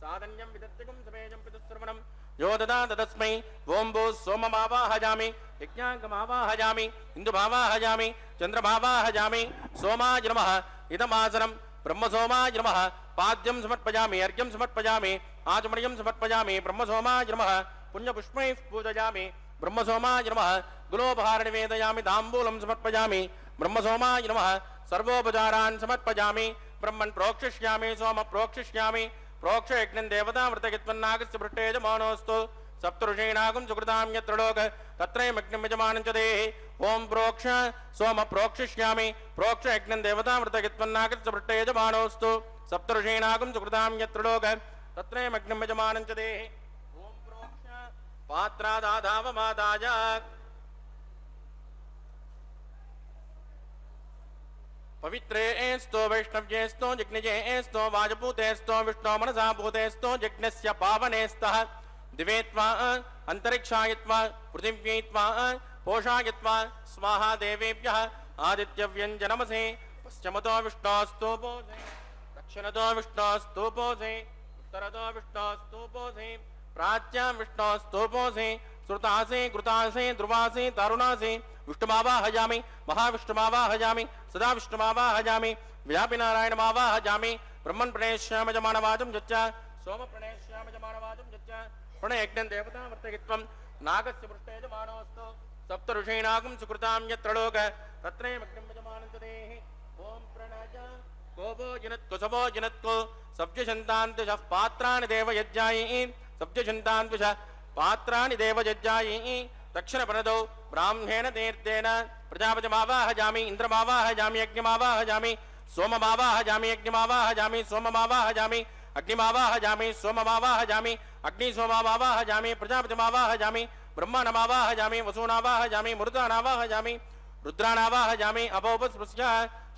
साधन्यं विदत्तिगुं समेजं पितुस्रवणं यो ददात तस्मै ओं भो सोममावाहयामि यज्ञाङ्गमावाहयामि इन्दुमावाहयामि चन्द्रमावाहयामि सोमाय नमः इदमासनं ब्रह्मसोमाय नमः पाद्यं समर्पयामि अर्घ्यं समर्पयामि आचमनीयं समर्पयामि ब्रह्मसोमाय नमः पुण्यपुष्पैः पूजयामि ब्रह्मसोमाय नमः गुलोपहार निवेदयामि ताम्बूलं समर्पयामि ब्रह्मसोमाय नमः सर्वोपचारान् समर्पयामि ब्रह्मन् प्रोक्षिष्यामि सोम प्रोक्षिष्यामि प्रोक्ष यज्ञं देवतामृतयित्वन्नागस्य पृष्ठेजमानोऽस्तु सप्तऋषीणागं सुकृतां यत्र लोक तत्रैमग्निं यजमानं च देहि ओं प्रोक्ष सोम प्रोक्षिष्यामि प्रोक्ष यज्ञं देवतामृतयित्वन्नागस्य पृष्ठेजमानोऽस्तु सप्तऋषीणागं सुकृतां यत्र लोक तत्रैमग्निं यजमानं च देहि ओं प्रोक्ष पात्रादाधावमादाय पवित्रेस्तो वैष्णव्येस्तो जज्ञेस्तो वाजपूतेस्तो विष्णो मनसा भूतेस्तो यज्ञस्य पावनेस्तः दिवेत्वा अंतरिक्षायत्वा पृथिव्यैत्वा पोषायत्वा स्वाहा देवेभ्यः आदित्यव्यञ्जनमसे पश्चिमतो विष्णोस्तूपोसे दक्षिणतो विष्णोस्तूपोसे उत्तरतो विष्णोस्तूपोसे प्राच्यां विष्णोस्तूपोसे श्रुतासे कृतासे ध्रुवासे तरुणासे विष्णुमावाहयामि महाविष्णुमावाहयामि सदा विष्णुमावाहयामि व्यापिनारायणमावाहयामि ब्रह्मन् प्रणेष्यामि जमानवाचं यच्च सोम प्रणेष्यामि जमानवाचं यच्च प्रणयज्ञं देवतामृतयित्वं नागस्य पृष्ठे यजमानोऽस्तु सप्तऋषीणागं सुकृतां यत्र लोक तत्रैमग्निं यजमानं च देहि ॐ प्रणय गोपो जिनत्को सवो जिनत्को सव्यशन्तान्त्वशः पात्राणि देवयज्ञायै सव्यशन्तान्त्वशः पात्राणि देवयज्ञायै दक्षिणपरदौ ब्राह्मेण तीर्थेन प्रजापतिमावाहयामि इन्द्रमावाहयामि यज्ञमावाहयामि सोममावाहयामि अग्निमावाहयामि सोममावाहयामि अग्निमावाहयामि सोममावाहयामि अग्निसोममावाहयामि प्रजापतिमावाहयामि ब्रह्माणमावाहयामि वसूनावाहयामि मरुदानावाहयामि रुद्राणावाहयामि अपोपस्पृश्य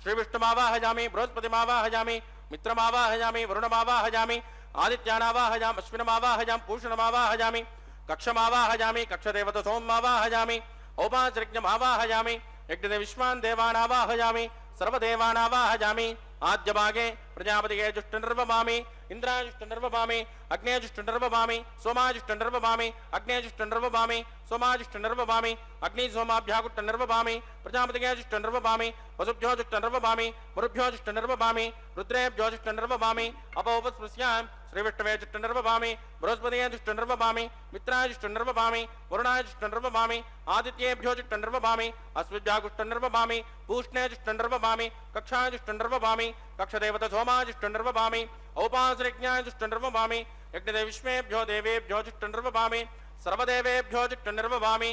श्रीविष्णुमावाहयामि बृहस्पतिमावाहयामि मित्रमावाहयामि वरुणमावाहयामि आदित्यानावाहयामि अश्विनमावाहयामि पूषणमावाहयामि कक्षमावाहयामि कक्षदेवता सोममावाहयामि औपासरिज्ञमावाहयामि यज्ञदेविश्वान् देवानावाहयामि सर्वदेवानावाहयामि आद्यभागे प्रजापतिगे जुष्टनिर्वमामि इन्द्राजुष्टनिर्वमामि अग्नेजुष्टनिर्वमामि सोमाजुष्टनिर्वमामि अग्नेजुष्टनिर्वमामि सोमाजुष्टनिर्वमामि अग्निसोमाभ्यागुष्टनिर्वमामि प्रजापतिगे जुष्टनिर्वमामि वसुभ्यो जुष्टनिर्वमामि मरुभ्यो जुष्टनिर्वमामि रुद्रेभ्यो जुष्टनिर्वमामि अपोपस्पृश्यां श्रीविष्णवे जुष्टनिर्वमामि बृहस्पतिगे जुष्टनिर्वमामि मित्राय जुष्टनिर्वमामि वरुणाय जुष्टनिर्वमामि आदित्येभ्यो जुष्टनिर्वमामि अस्मभ्यागुष्टनिर्वमामि पूष्णे जुष्टनिर्वमामि कक्षाय जुष्टनिर्वमामि कक्षदेवता सोमाय जुष्टनिर्वमामि औपासरिज्ञाय जुष्टनिर्वमामि यज्ञदेविष्मेभ्यो देवेभ्यो जुष्टनिर्वमामि सर्वदेवेभ्यो जुष्टनिर्वमामि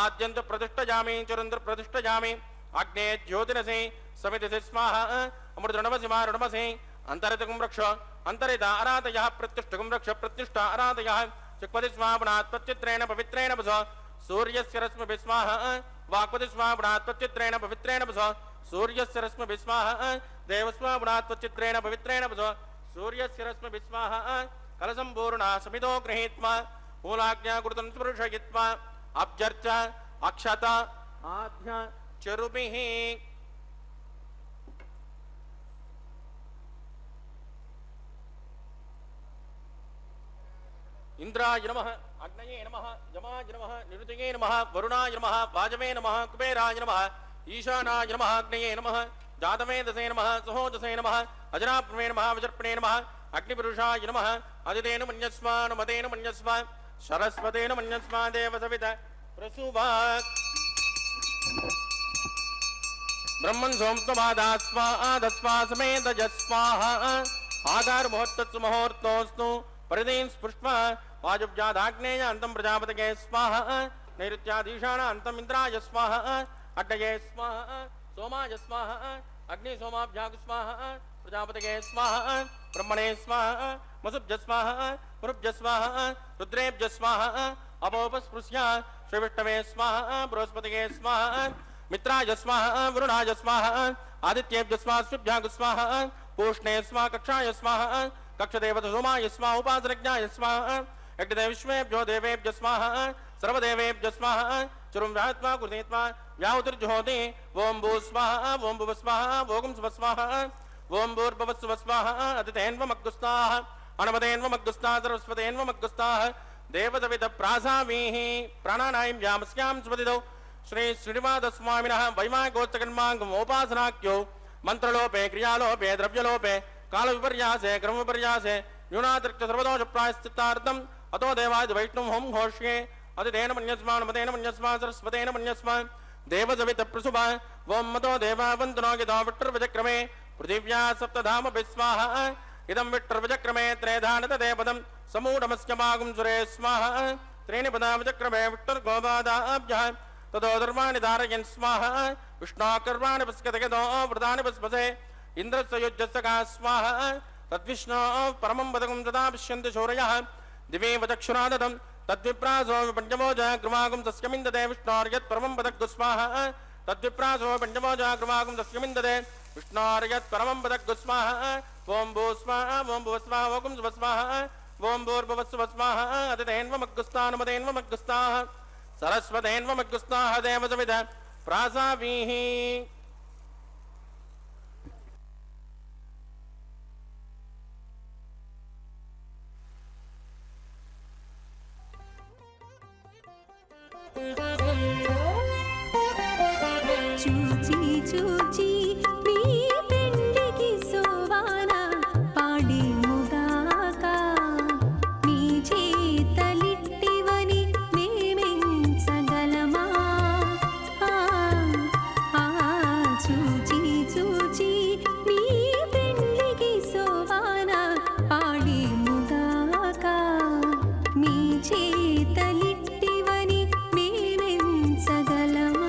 आद्यन्त प्रतिष्ठयामि चरुन्द्र प्रतिष्ठयामि अग्ने ज्योतिरसि समितिसे स्वाहा अमृतणवसि मारुणमसि अंतरितकुं रक्ष अंतरिता आराधयः प्रत्युष्टकुं रक्ष प्रतिष्ठा आराधयः चिक्पति स्वापुनात् तच्चित्रेण पवित्रेण वस सूर्यस्य रश्मिभिः स्वाहा वाक्पति स्वापुनात् तच्चित्रेण पवित्रेण वस सूर्यस्य रश्मिभिः स्वाहा देवस्वापुनात् तच्चित्रेण पवित्रेण वस सूर्यस्य रश्मिभिः स्वाहा कलसम्पूर्णा समितो गृहीत्वा मूलाज्ञा कृतं स्पृशयित्वा अभ्यर्च अक्षत आध्य चरुभिः इंद्राय नमः अग्नये नमः यमाय नमः निरुतये नमः वरुणाय नमः वाजवे नमः कुबेराय नमः ईशानाय नमः अग्नये नमः जातवेदसे नमः सहोदसे नमः अजराप्रमे नमः वज्रप्णे नमः अग्निपुरुषाय नमः अदितेन मन्यस्व अनुमतेन मन्यस्व सरस्वतेन मन्यस्व देवसविता प्रसूभात् ब्रह्मन् सोमत्वमादास्वा आदस्वा समेतजस्वाहा आकार मुहूर्तस्सु मुहूर्तोऽस्तु परिदीन् स्पृष्ट्वा वाजुब्जादाग्नेय अन्तं प्रजापतये स्वाहा नैऋत्याधीशान अन्तं इन्द्राय स्वाहा अग्नये स्वाहा सोमाय स्वाहा अग्नि सोमाभ्याग स्वाहा प्रजापतये स्वाहा ब्रह्मणे स्वाहा वसुभ्य स्वाहा मरुभ्य स्वाहा रुद्रेभ्य स्वाहा अपोपस्पृश्य श्रीविष्णवे स्वाहा बृहस्पतये स्वाहा मित्राय स्वाहा वरुणाय स्वाहा आदित्येभ्य स्वाहा शुभ्याग स्वाहा पूष्णे स्वाहा कक्षाय स्वाहा कक्षदेवता सोमाय स्वाहा उपासरज्ञाय स्वाहा यज्ञदेविष्मेभ्यो देवेभ्य स्वाहा सर्वदेवेभ्य स्वाहा चरुं व्याहत्वा कृतेत्वा व्याहुतिर्जुहोति ओं भू स्वाहा ओं भुव स्वाहा ओं सुव स्वाहा ओं भूर्भुवस्सुव स्वाहा अदितेन्वमग्गुस्ताः अणमतेन्वमग्गुस्ताः सरस्वतेन्वमग्गुस्ताः देवसवितप्रासावीः प्राणानायं व्यामस्यां सुपतितौ श्री श्रीनिवासस्वामिनः वैमागोत्सकन्माङ्गमोपासनाख्यो मंत्रलोपे क्रियालोपे द्रव्यलोपे कालविपर्यासे क्रमविपर्यासे न्यूनातिरिक्त सर्वदोष प्रायश्चित्तार्थम् अतो देवादि वैष्णव होम घोष्ये अतितेन मन्यस्मा अनुमतेन मन्यस्मा सरस्वतेन मन्यस्मा देवसवित प्रसुभा वोम मतो देवा वन्दनो गितो विट्टर्वचक्रमे पृथिव्या सप्तधाम विस्वाहा इदं विट्टर्वचक्रमे त्रेधानतदेपदं समूढमस्यमागुं सुरे स्वाहा त्रीणि पदावचक्रमे विट्टर्गोपादाभ्यः ततो धर्माणि धारयन् स्वाहा विष्णोकर्माणि पस्कतगतो वृतानि पस्पसे इन्द्रस्य युज्यस्य स्वाहा तद्विष्णो परमं पदकं सदा पश्यन्ति शौर्यः दिवे वचक्षुरादतं तद्विप्रासो पञ्चमोज कृमागुं तस्यमिन्दते विष्णोर्यत् परमं पदक्गु स्वाहा तद्विप्रासो पञ्चमोज कृमागुं तस्यमिन्दते विष्णोर्यत् परमं पदक्गु स्वाहा ओं भू स्वाहा ओं भुव स्वाहा ओं सुव स्वाहा ओं भूर्भुवस्सुव स्वाहा अदितेन्वमग्गुस्तानुमतेन्वमग्गुस्ताः सरस्वतेन्वमग्गुस्ताः देवसविता प्रासावीः
చూచి చూచి మీ పెండికి సోవాన పాడి ముగాక నీ చేతలిట్టివని మేమెంచగలమా చూచి చూచి మీ పెండికి సోవాన పాడి ముగాక నీ చేతలిట్టివని మేమెంచగలమా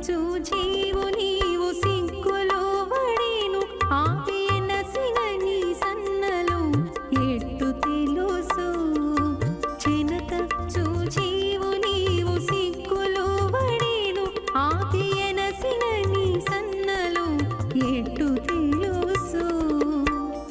చూచీవు నీవు సిగ్గులో వడేను ఆపేనసిన నీ సన్నలు ఎట్టు తెలుసు చెనక చూచీవు నీవు సిగ్గులో వడేను ఆపేనసిన నీ సన్నలు ఎట్టు తెలుసు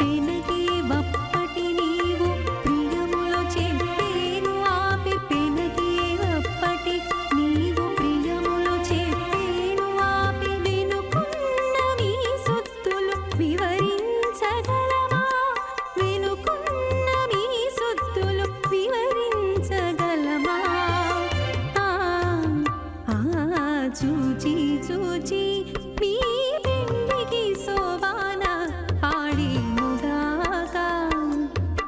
పెనగే వప్పటి నీవు ప్రియములో చెప్పేను ఆపి పెనగే వప్పటి నీవు ప్రియములో చెప్పేను ఆపి వెనుకున్న మీ సొత్తులు వివరించగలమా వెనుకున్న మీ సొత్తులు వివరించగలమా చూచి చూచి మీ పెండికి శోభాన పాడేముగాక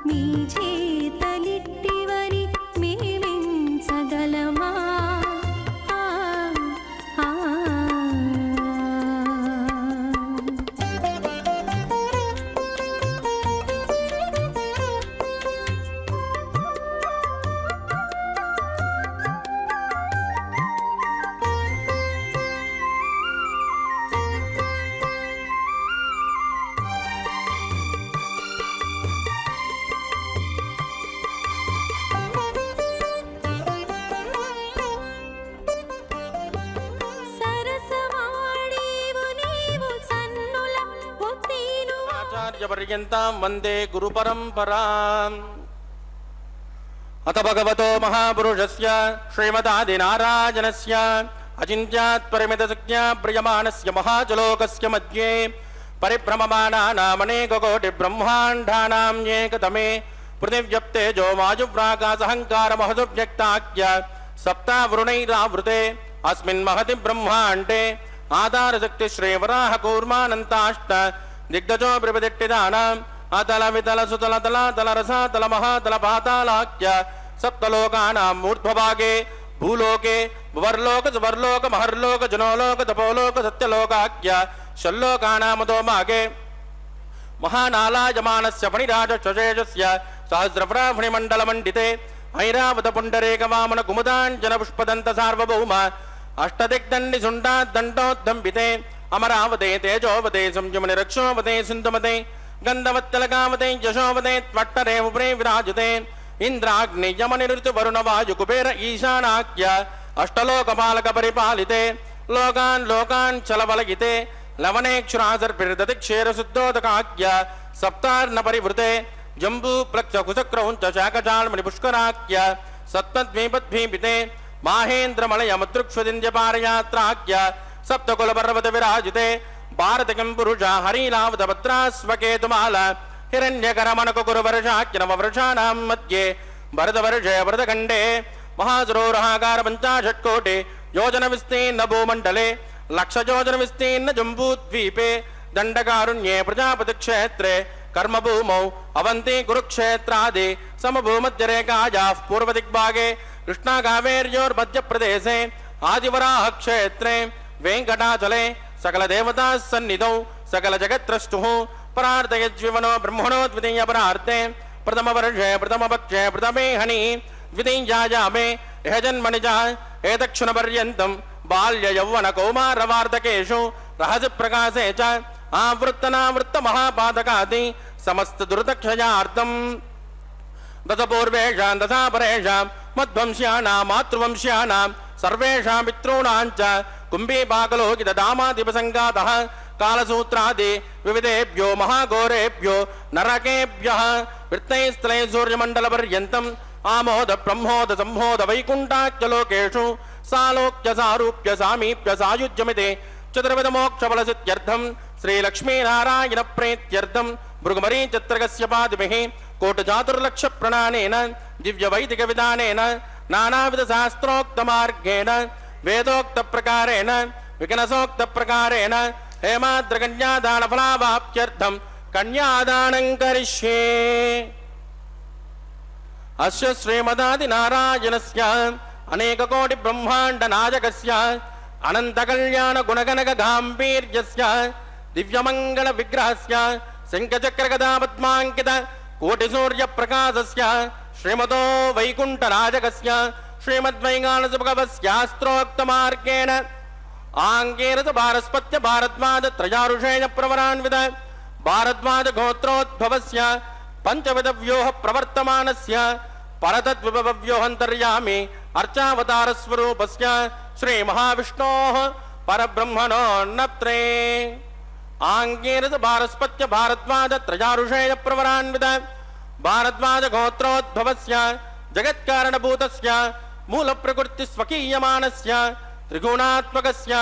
మీ చేతలిట్టివని మేమించగలమా సరసమాడేవు నీవు సన్నుల ఒత్తేను
ఆచార్యపర్యంతాం వందే గురు పరంపరాం. అత భగవతో మహాపురుషస్య శ్రీమదాదినారాయణస్య అచింత్యాత్ పరిమిత సంజ్ఞా ప్రియమాణస్య మహాజలోకస్య మధ్యే పరిభ్రమమానానామనేక కోటి బ్రహ్మాండానాం ఏకతమే పృథివ్యప్తేజో వాయువ్రాకాశహంకార మహదువ్యక్తాఖ్య సప్తావృణైరావృతే అస్మిన్ మహతి బ్రహ్మాండే ఆధారశక్తి శ్రీవరాహ కూర్మానంతాష్ట దిగ్గజో ప్రతిష్ఠితానాం అతల వితల సుతల తల తల రసాతల మహాతల పాతాళాఖ్య సప్తలోకానాం మూర్ధ్వభాగే భూలోకే భువర్లోక సువర్లోక మహర్లోక జనోలోక తపోలోక సత్యలోకాఖ్య షల్లోకానామతో మాగే మహానాలాయమానస్య ఫణిరాజశేషస్య సహస్రఫణిమండలమండితే ఐరావత పుండరేక వామన కుముదాంజన పుష్పదంత సార్వభౌమ అష్టదిగ్దండి సుండాదండోద్దంబితే అమరావతే తేజోవతే సంయమని రక్షోవతే సింధుమతే గంధవత్తలకావతే యశోవతే త్వట్టరే ఉపరే విరాజతే ఇంద్రాగ్ని యమని ఋతు వరుణ వాయు కుబేర ఈశానాఖ్య అష్టలోకపాలక పరిపాలితే లోకాన్ లోకాన్ చలవలయితే లవనేక్షురాసర్పిర్దతి క్షేరశుద్ధోదకాఖ్య సప్తార్ణ పరివృతే జంబూ ప్లక్ష కుశక్రౌంచ శాకచాల్మణి పుష్కరాఖ్య సప్తద్వీపద్వీపితే మాహేంద్రమలయమదృక్షుదింద్యపారయాత్రాఖ్య సప్తకులపర్వత విరాజితే భారతకం పురుష హరీలావత భద్రాస్వకేతుమాల హిరణ్యకరమణకురువర్షాఖ్య నవవృషాణాం మధ్యే భరతవర్షే భరతఖండే మహాసరోరహాకార పంచాషట్కోటి యోజన విస్తీర్ణ భూమండలే లక్షయోజన విస్తీర్ణ జంబూద్వీపే దండకారుణ్యే ప్రజాపతి క్షేత్రే కర్మభూమౌ అవంతి కురుక్షేత్రాది సమభూమధ్యరేఖాయాః పూర్వదిగ్భాగే కృష్ణాకావేర్యోర్మధ్యప్రదేశే ఆదివరాహ క్షేత్రే వెంకటాచలే సకల దేవతా సన్నిధౌ సకల జగత్రష్టుః పరార్థయజ్వివనో బ్రహ్మణో ద్వితీయ పరార్థే ప్రథమ వర్షే ప్రథమ పక్షే ప్రథమే హని ద్వితీయాయామే ఇహ జన్మని చ ఏతక్షణ పర్యంతం బాల్య యౌవన కౌమార వార్ధకేషు రహసి ప్రకాశే చ ఆవృత్తనావృత్త మహాపాతకాది సమస్త దుర్దక్షయార్థం దశపూర్వేషాం దశాపరేషాం మధ్వంశ్యానాం మాతృవంశ్యానాం సర్వేషాం పితॄణాం చ కుంభీపాకలోకిత దామాదిపసంగాతః కాలసూత్రాది వివిధేభ్యో మహాఘోరేభ్యో నరకేభ్యః వృత్తైస్థలై సూర్యమండల పర్యంతం ఆమోద బ్రహ్మోద సంహోద వైకుంఠాఖ్యలోకేషు సాలోక్య సారూప్య సామీప్య సాయుజ్యమితే చతుర్విధ మోక్షఫలసిద్ధ్యర్థం శ్రీలక్ష్మీనారాయణ ప్రీత్యర్థం భృగుమరీ చిత్రకస్య పాదిభిః కోటిచాతుర్లక్ష ప్రణానేన దివ్య వైదిక విధానేన నానావిధ శాస్త్రోక్త మార్గేణ వేదోక్త ప్రకారేణ వికనసోక్త ప్రకారేణ హేమాద్రకన్యాదాన ఫలావాప్త్యర్థం కన్యాదానం కరిష్యే. అస్య శ్రీమదాది నారాయణస్య అనేక కోటి బ్రహ్మాండ నాయకస్య అనంత కళ్యాణ గుణగణక గాంభీర్యస్య దివ్యమంగళ విగ్రహస్య శంఖచక్ర గదా పద్మాంకిత కోటి సూర్య ప్రకాశస్య శ్రీమతో వైకుంఠ రాజకస్య శ్రీమద్వైగానస భగవస్యాస్త్రోక్త మార్గేణ आंगेरस भारस्पत्य भारद्वाज त्रयारुषेय प्रवरान्वित भारद्वाज गोत्रोद्भवस्य पंचविध व्योह प्रवर्तमानस्य परतद्विभव व्योहन्तर्यामि अर्चावतार स्वरूपस्य श्री महाविष्णोः परब्रह्मणो नत्रे आंगेरस भारस्पत्य भारद्वाज त्रयारुषेय प्रवरान्वित भारद्वाज गोत्रोद्भवस्य जगत्कारणभूतस्य मूल प्रकृति स्वकीयमानस्य त्रिगुणात्मकस्य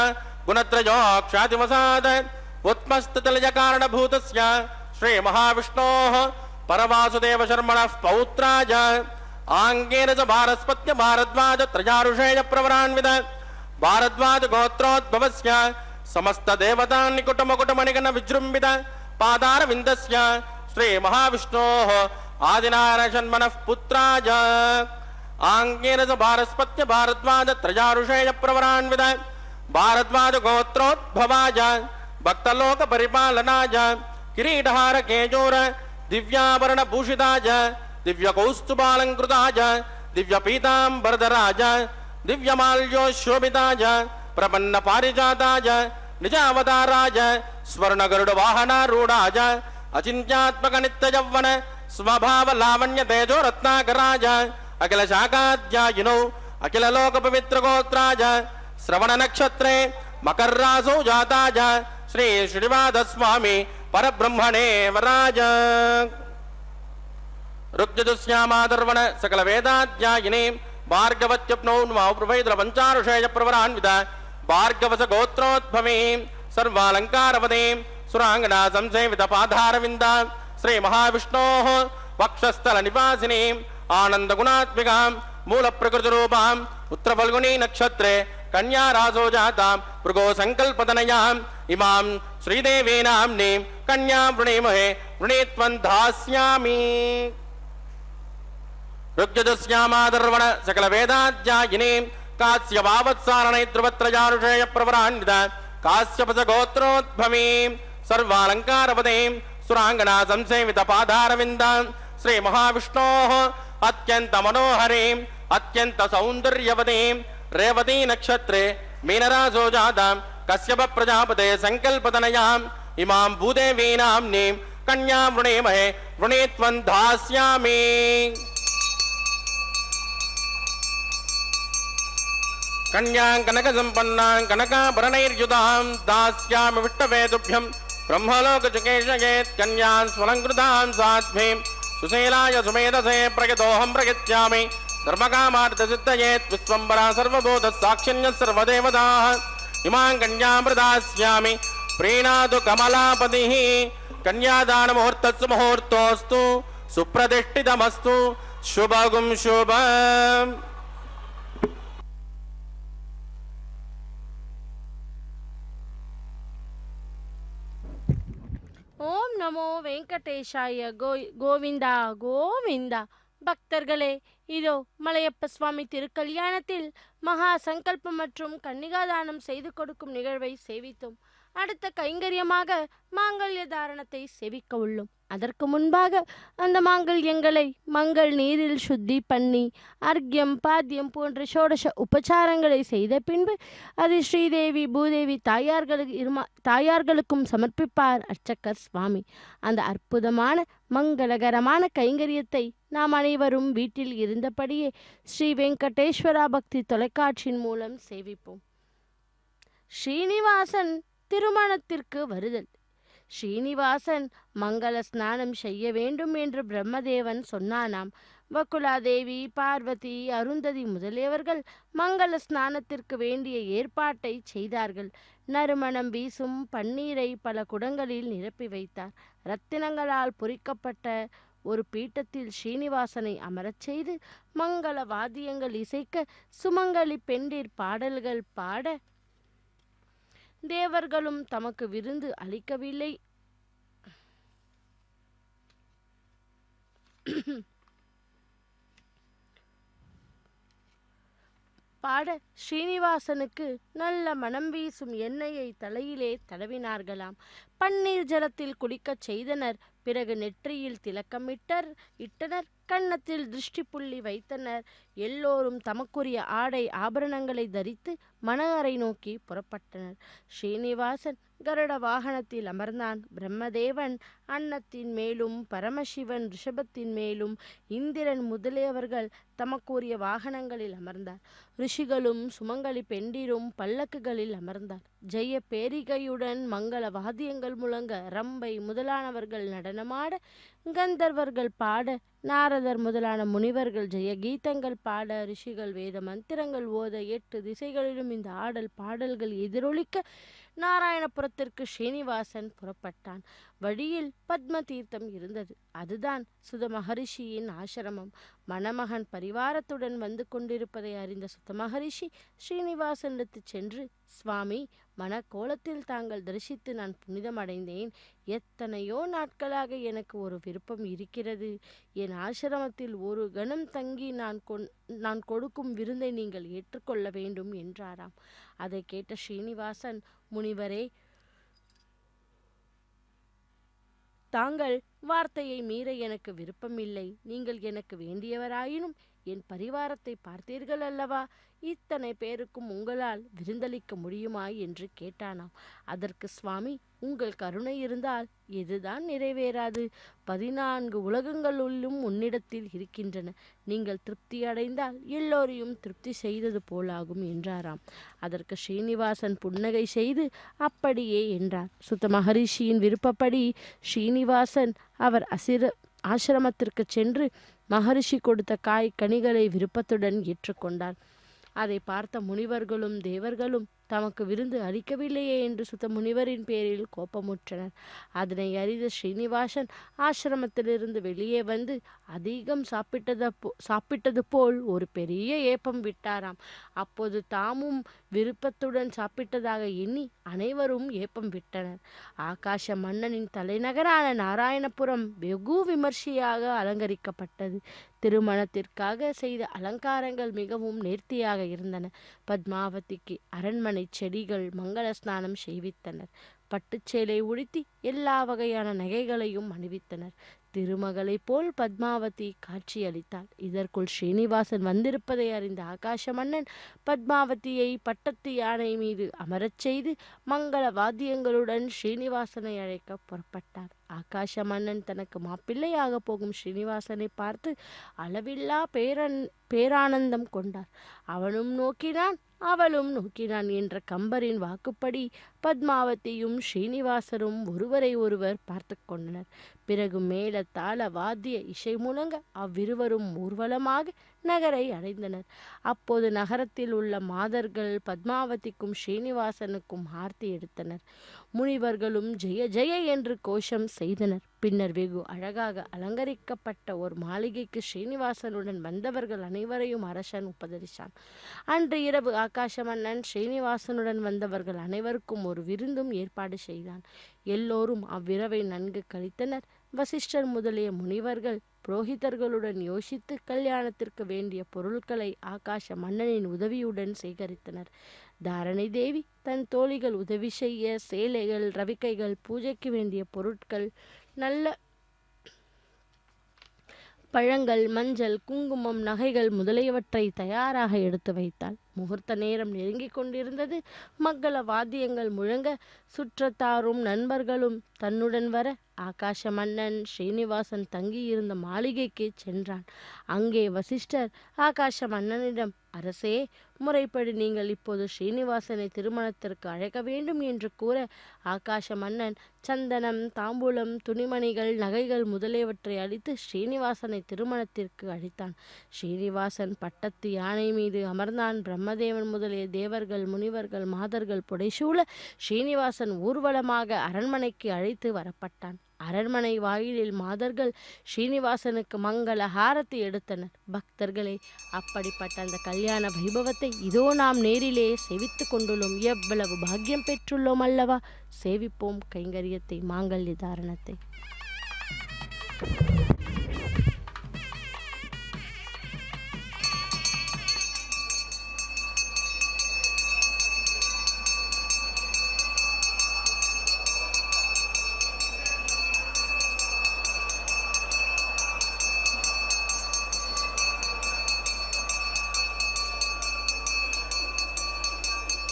गुणत्रयोक्षादिवसाद उत्पस्ततलय कारणभूतस्य श्री महाविष्णोः परवासुदेव शर्मणः पौत्राय आंगेन च भारस्पत्य भारद्वाज त्रयारुषेय प्रवरान्वित भारद्वाज गोत्रोद्भवस्य समस्त देवतान्निकुटमकुटमणिगण विजृम्भित पादारविन्दस्य श्री महाविष्णोः आदिनारायण शर्मणः पुत्राय आंगेन च भारस्पत्य भारद्वाज त्रयारुषेय प्रवरान्वित भारद्वाज गोत्रोद्भवाय भक्तलोक परिपालनाय किरीटहार केजोर दिव्याभरण भूषिताय दिव्य कौस्तुभालंकृताय दिव्य पीतांबरधराय दिव्यमाल्योशोभिताय प्रपन्न पारिजाताय निजावताराय स्वर्ण गरुड़ वाहनारूढ़ाय अचिंत्यात्मक नित्य यौवन स्वभाव लावण्य तेजो रत्नाकराय अखिल शाखाध्यायिनौ अखिल लोक पवित्र गोत्राय श्रवण नक्षत्रे मकर रासौ जाताय श्री श्रीनिवास स्वामी परब्रह्मणे वराज ऋग्यजुष्यामादर्वण सकल वेदाध्यायिने भार्गवत्यप्नौ प्रभैद्र पंचारुषेय प्रवरान्वित भार्गवस गोत्रोद्भवे सर्वालंकारवदे सुरांगना संसेवित पाधारविंद श्री महाविष्णोः वक्षस्थल निवासिनी आनंद गुणात्मिका मूल प्रकृति रूपां उत्तर फल्गुनी नक्षत्रे कन्या रासो जाता भृगो संकल्पतनयाम् इमां श्रीदेवी नाम्नी कन्या वृणीमहे वृणीत्वं धास्यामि ऋग्यजुष्यामादर्वण सकल वेदाध्यायिनी काश्यपावत्सारणे ध्रुवत्रयारुषेय प्रवरान्वित काश्यपस गोत्रोद्भवी सर्वालंकारवदे सुरांगना संसेवित पादारविंद श्री महाविष्णोः अत्यंत मनोहरे अत्यंत सौंदर्यवदे रेवती नक्षत्रे मीनरासो जाता कश्यप प्रजापते संकल्पतनयाम् इमां भूदेवी नाम्नीं कन्या वृणीमहे वृणीत्वं धास्यामि कन्यां कनक संपन्नां कनकाभरणैर्युतां दास्यामि विष्टवे तुभ्यं ब्रह्मलोकचुकेशयेत् कन्यां स्वलङ्कृतां साध्वीं सुशीलाय सुमेधसे प्रयतोऽहं प्रयच्छामि धर्मकामार्थसिद्धयेत् विश्वम्बरा सर्वभूतसाक्षिण्यः सर्वदेवताः इमां कन्यां प्रदास्यामि प्रीणातु कमलापतिः कन्यादानमुहूर्तस्सु मुहूर्तोऽस्तु सुप्रतिष्ठितमस्तु शुभगुं शुभम्
ஓம் நமோ வெங்கடேஷாய கோவிந்தா கோவிந்தா. பக்தர்களே, இதோ மலையப்ப சுவாமி திருக்கல்யாணத்தில் மகா சங்கல்பம் மற்றும் கன்னிகாதானம் செய்து கொடுக்கும் நிகழ்வை சேவித்தோம். அடுத்த கைங்கரியமாக மாங்கல்ய தாரணத்தை சேவிக்க உள்ளோம். அதற்கு முன்பாக அந்த மாங்கல்யங்களை மங்கள் நீரில் சுத்தி பண்ணி அர்க்யம் பாத்தியம் போன்ற ஷோடச உபச்சாரங்களை செய்த பின்பு அது ஸ்ரீதேவி பூதேவி தாயார்களுக்கும் சமர்ப்பிப்பார் அர்ச்சகர் சுவாமி. அந்த அற்புதமான மங்களகரமான கைங்கரியத்தை நாம் அனைவரும் வீட்டில் இருந்தபடியே ஸ்ரீ வெங்கடேஸ்வரா பக்தி தொலைக்காட்சியின் மூலம் சேவிப்போம். ஸ்ரீனிவாசன் திருமணத்திற்கு வருதல். ஸ்ரீனிவாசன் மங்கள ஸ்நானம் செய்ய வேண்டும் என்று பிரம்மதேவன் சொன்னானாம். வகுலாதேவி, பார்வதி, அருந்ததி முதலியவர்கள் மங்கள ஸ்நானத்திற்கு வேண்டிய ஏற்பாட்டை செய்தார்கள். நறுமணம் வீசும் பன்னீரை பல குடங்களில் நிரப்பி வைத்தார். இரத்தினங்களால் பொறிக்கப்பட்ட ஒரு பீட்டத்தில் ஸ்ரீனிவாசனை அமரச் செய்து மங்கள வாத்தியங்கள் இசைக்க சுமங்கலி பெண்டிர் பாடல்கள் பாட தேவர்களும் தமக்கு விருந்து அளிக்கவில்லை. பாட ஸ்ரீனிவாசனுக்கு நல்ல மனம் வீசும் எண்ணெயை தலையிலே தடவினார்களாம். பன்னீர் ஜலத்தில் குளிக்கச் செய்தனர். பிறகு நெற்றியில் இட்டனர், கன்னத்தில் திருஷ்டி புள்ளி வைத்தனர். எல்லோரும் தமக்குரிய ஆடை ஆபரணங்களை தரித்து மணவரை நோக்கி புறப்பட்டனர். ஸ்ரீனிவாசன் கருட வாகனத்தில் அமர்ந்தான். பிரம்மதேவன் அன்னத்தின் மேலும், பரமசிவன் ரிஷபத்தின் மேலும், இந்திரன் முதலியவர்கள் தமக்குரிய வாகனங்களில் அமர்ந்தார். ரிஷிகளும் சுமங்கலி பெண்டிரும் பல்லக்குகளில் அமர்ந்தார். ஜெய பேரிகையுடன் மங்கள வாத்தியங்கள் முழங்க, ரம்பை முதலானவர்கள் நடனமாட, கந்தர்வர்கள் பாட, நாரதர் முதலான முனிவர்கள் ஜெய கீதங்கள் பாட, ரிஷிகள் வேத மந்திரங்கள் ஓத, 8 திசைகளிலும் இந்த ஆடல் பாடல்கள் எதிரொலிக்க நாராயணபுரத்திற்கு ஸ்ரீனிவாசன் புறப்பட்டான். வழியில் பத்ம தீர்த்தம் இருந்தது. அதுதான் சுத மகரிஷியின் ஆசிரமம். மணமகன் பரிவாரத்துடன் வந்து கொண்டிருப்பதை அறிந்த சுத மகரிஷி ஸ்ரீனிவாசனிடத்து சென்று, சுவாமி, மனக்கோலத்தில் தாங்கள் தரிசித்து நான் புனிதமடைந்தேன். எத்தனையோ நாட்களாக எனக்கு ஒரு விருப்பம் இருக்கிறது. என் ஆசிரமத்தில் ஒரு கணம் தங்கி நான் கொடுக்கும் விருந்தை நீங்கள் ஏற்றுக்கொள்ள வேண்டும் என்றாராம். அதை கேட்ட ஸ்ரீனிவாசன், முனிவரே, தாங்கள் வார்த்தையை மீற எனக்கு விருப்பமில்லை. நீங்கள் எனக்கு வேண்டியவராயினும் என் பரிவாரத்தை பார்த்தீர்கள் அல்லவா? இத்தனை பேருக்கும் உங்களால் விருந்தளிக்க முடியுமா என்று கேட்டானாம். அதற்கு சுவாமி, உங்கள் கருணை இருந்தால் எதுதான் நிறைவேறாது? 14 உலகங்களுள்ளும் உன்னிடத்தில் இருக்கின்றன. நீங்கள் திருப்தி அடைந்தால் எல்லோரையும் திருப்தி செய்தது போலாகும் என்றாராம். அதற்கு ஸ்ரீனிவாசன் புன்னகை செய்து அப்படியே என்றார். சுத்த மகரிஷியின் விருப்பப்படி ஸ்ரீனிவாசன் அவர் ஆசிரமத்திற்கு சென்று மகரிஷி கொடுத்த காய் கனிகளை விருப்பத்துடன் ஏற்றுக்கொண்டார். அதை பார்த்த முனிவர்களும் தேவர்களும் தமக்கு விருந்து அளிக்கவில்லையே என்று சுத்த முனிவரின் பேரில் கோபமுற்றனர். அதனை அறிந்த ஸ்ரீனிவாசன் ஆசிரமத்திலிருந்து வெளியே வந்து அதிகம் சாப்பிட்டது போல் ஒரு பெரிய ஏப்பம் விட்டாராம். அப்போது தாமும் விருப்பத்துடன் சாப்பிட்டதாக எண்ணி அனைவரும் ஏப்பம் விட்டனர். ஆகாச மன்னனின் தலைநகரான நாராயணபுரம் வெகு விமர்சையாக அலங்கரிக்கப்பட்டது. திருமணத்திற்காக செய்த அலங்காரங்கள் மிகவும் நேர்த்தியாக இருந்தன. பத்மாவதிக்கு அரண்மனை செடிகள் மங்கள ஸ்நானம் செய்வித்தனர். பட்டுச்சேலை உடுத்தி எல்லா வகையான நகைகளையும் அணிவித்தனர். திருமகளைப் போல் பத்மாவதி காட்சியளித்தாள். இதற்குள் ஸ்ரீனிவாசன் வந்திருப்பதை அறிந்த ஆகாச மன்னன் பத்மாவதியை பட்டத்து யானை மீது அமரச் செய்து மங்கள வாத்தியங்களுடன் ஸ்ரீனிவாசனை அழைக்க புறப்பட்டார். ஆகாச மன்னன் தனக்கு மாப்பிள்ளையாக போகும் ஸ்ரீனிவாசனை பார்த்து அளவில்லா பேரானந்தம் கொண்டார். அவனும் நோக்கினான், அவளும் நோக்கினான் என்ற கம்பரின் வாக்குப்படி பத்மாவதியும் ஸ்ரீனிவாசரும் ஒருவரை ஒருவர் பார்த்து கொண்டனர். பிறகு மேல தாள வாத்திய இசை முழங்க அவ்விருவரும் ஊர்வலமாக நகரை அடைந்தனர். அப்போது நகரத்தில் உள்ள மாதர்கள் பத்மாவதிக்கும் ஸ்ரீனிவாசனுக்கும் ஆர்த்தி எடுத்தனர். முனிவர்களும் ஜெய ஜெய என்று கோஷம் செய்தனர். பின்னர் வெகு அழகாக அலங்கரிக்கப்பட்ட ஒரு மாளிகைக்கு ஸ்ரீனிவாசனுடன் வந்தவர்கள் அனைவரையும் அரசன் உபதரித்தான். அன்று இரவு ஆகாச மன்னன் ஸ்ரீனிவாசனுடன் வந்தவர்கள் அனைவருக்கும் ஒரு விருந்தும் ஏற்பாடு செய்தான். எல்லோரும் அவ்விரவை நன்கு கழித்தனர். வசிஷ்டர் முதலிய முனிவர்கள் புரோகிதர்களுடன் யோசித்து கல்யாணத்திற்கு வேண்டிய பொருட்களை ஆகாச மன்னனின் உதவியுடன் சேகரித்தனர். தாரணை தேவி தன் தோழிகள் உதவி செய்ய சேலைகள், ரவிக்கைகள், பூஜைக்கு வேண்டிய பொருட்கள், நல்ல பழங்கள், மஞ்சள், குங்குமம், நகைகள் முதலியவற்றை தயாராக எடுத்து வைத்தாள். முகூர்த்த நேரம் நெருங்கிக் கொண்டிருந்தது. மங்கள வாத்தியங்கள் முழங்க சுற்றத்தாரும் நண்பர்களும் தன்னுடன் வர ஆகாச மன்னன் ஸ்ரீனிவாசன் தங்கியிருந்த மாளிகைக்கு சென்றான். அங்கே வசிஷ்டர் ஆகாச மன்னனிடம், அரசே, முறைப்படி நீங்கள் இப்போது ஸ்ரீனிவாசனை திருமணத்திற்கு அழைக்க வேண்டும் என்று கூற ஆகாச மன்னன் சந்தனம், தாம்பூலம், துணிமணிகள், நகைகள் முதலியவற்றை அளித்து ஸ்ரீனிவாசனை திருமணத்திற்கு அழைத்தான். ஸ்ரீனிவாசன் பட்டத்து யானை மீது அமர்ந்தான். பிரம்மதேவன் முதலிய தேவர்கள், முனிவர்கள், மாதர்கள் புடைசூழ ஸ்ரீனிவாசன் ஊர்வலமாக அரண்மனைக்கு அழைத்து வரப்பட்டான். அரண்மனை வாயிலில் மாதர்கள் ஸ்ரீனிவாசனுக்கு மங்கள ஹாரத்தி எடுத்தனர். பக்தர்களே, அப்படிப்பட்ட அந்த கல்யாண வைபவத்தை இதோ நாம் நேரிலே சேவித்து கொண்டுள்ளோம். எவ்வளவு பாக்கியம் பெற்றுள்ளோம் அல்லவா? சேவிப்போம் கைங்கரியத்தை, மாங்கல்ய தாரணத்தை.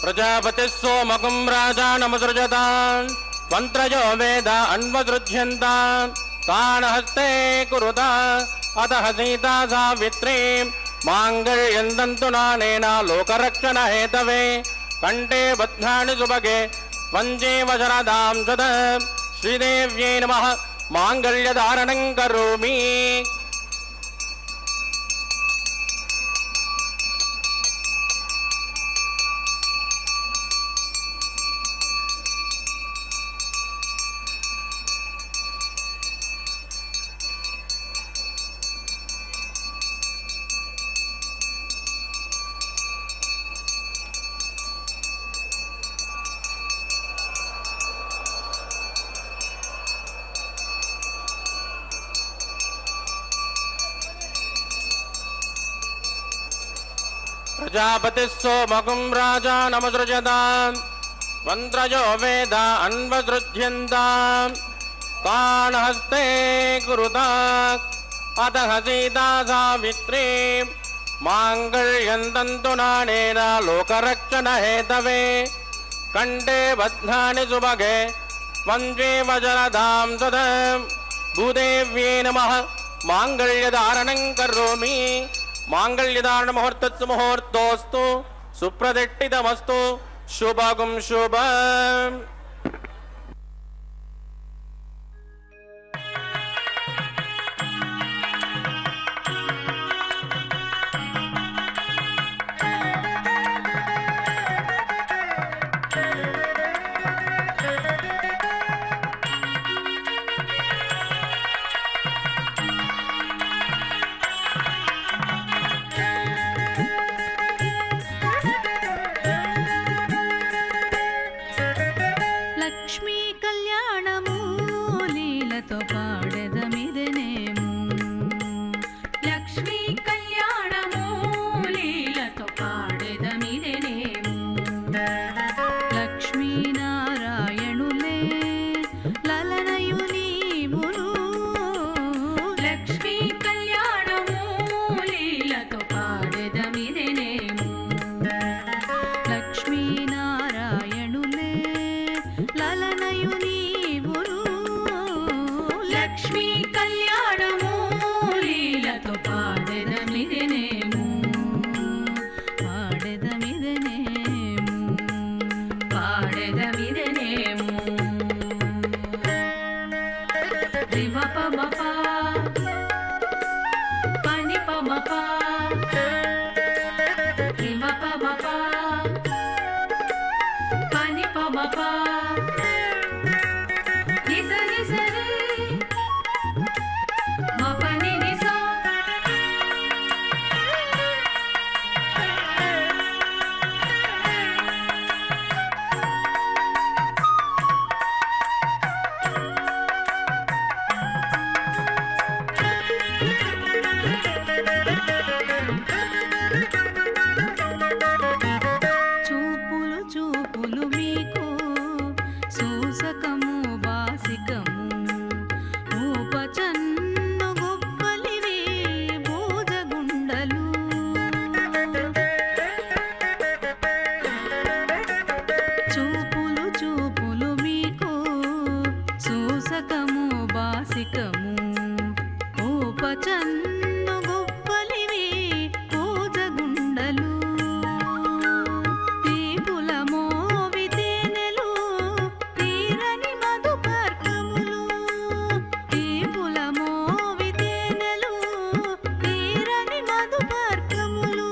प्रजापतिः सोमकं राजानमसृजतान् मन्त्रयो वेद अन्वसृज्यन्तान् तान् हस्ते कुरुता अतः सीता सावित्रीं माङ्गल्यं तन्तुनानेन लोकरक्षणहेतवे कण्ठे बध्नानि सुभगे वञ्जे वशरदां सदा श्रीदेव्यै नमः माङ्गल्यधारणं करोमि। प्रजापतिः सोमकं राजानमसृजतान् मन्त्रयो वेद अन्वसृज्यन्तान् तान् हस्ते कुरुता अतः सीता सावित्रीं माङ्गल्यं तन्तुनानेन लोकरक्षणहेतवे कण्ठे बध्नानि सुभगे वञ्जे वज्रधां सदा भूदेव्यै नमः माङ्गल्यधारणं करोमि। मांगल्यधारण मुहूर्तस्य मुहूर्तोस्तु सुप्रतिष्ठितमस्तु शुभगुं शुभम्।
లక్ష్మీ కళ్యాణము లీలతో పాడెదమిదనేము లక్ష్మీ కళ్యాణము లీలతో పాడెదమిదనేము లక్ష్మీనారాయణులే లలనయు నీవును లక్ష్మీ కళ్యాణము లీలతో పాడెదమిదనేము లక్ష్మీనారాయణులే లలనయు నీవును లక్ష్మీ కళ్యాణము లీలతో పాడెదమిదనేము పాడెదమిదనేము పాడెదమిదనేము రిమపమప పనిపమప రిమపమప పనిపమప నిజ నిజ రే మపని నిజ చూపులు చూపులు మీకు సూసకము బాసికము ఊపచన్ను గొప్పలివి భోజగుండలు చూపులు చూపులు మీకు సూసకము బాసికము ఊపచన్ను గొప్పలివి భోజగుండలు తీపుల మోవితేనెలు తీరని మధుపర్కములు తీపుల మోవితేనెలు తీరని మధుపర్కములు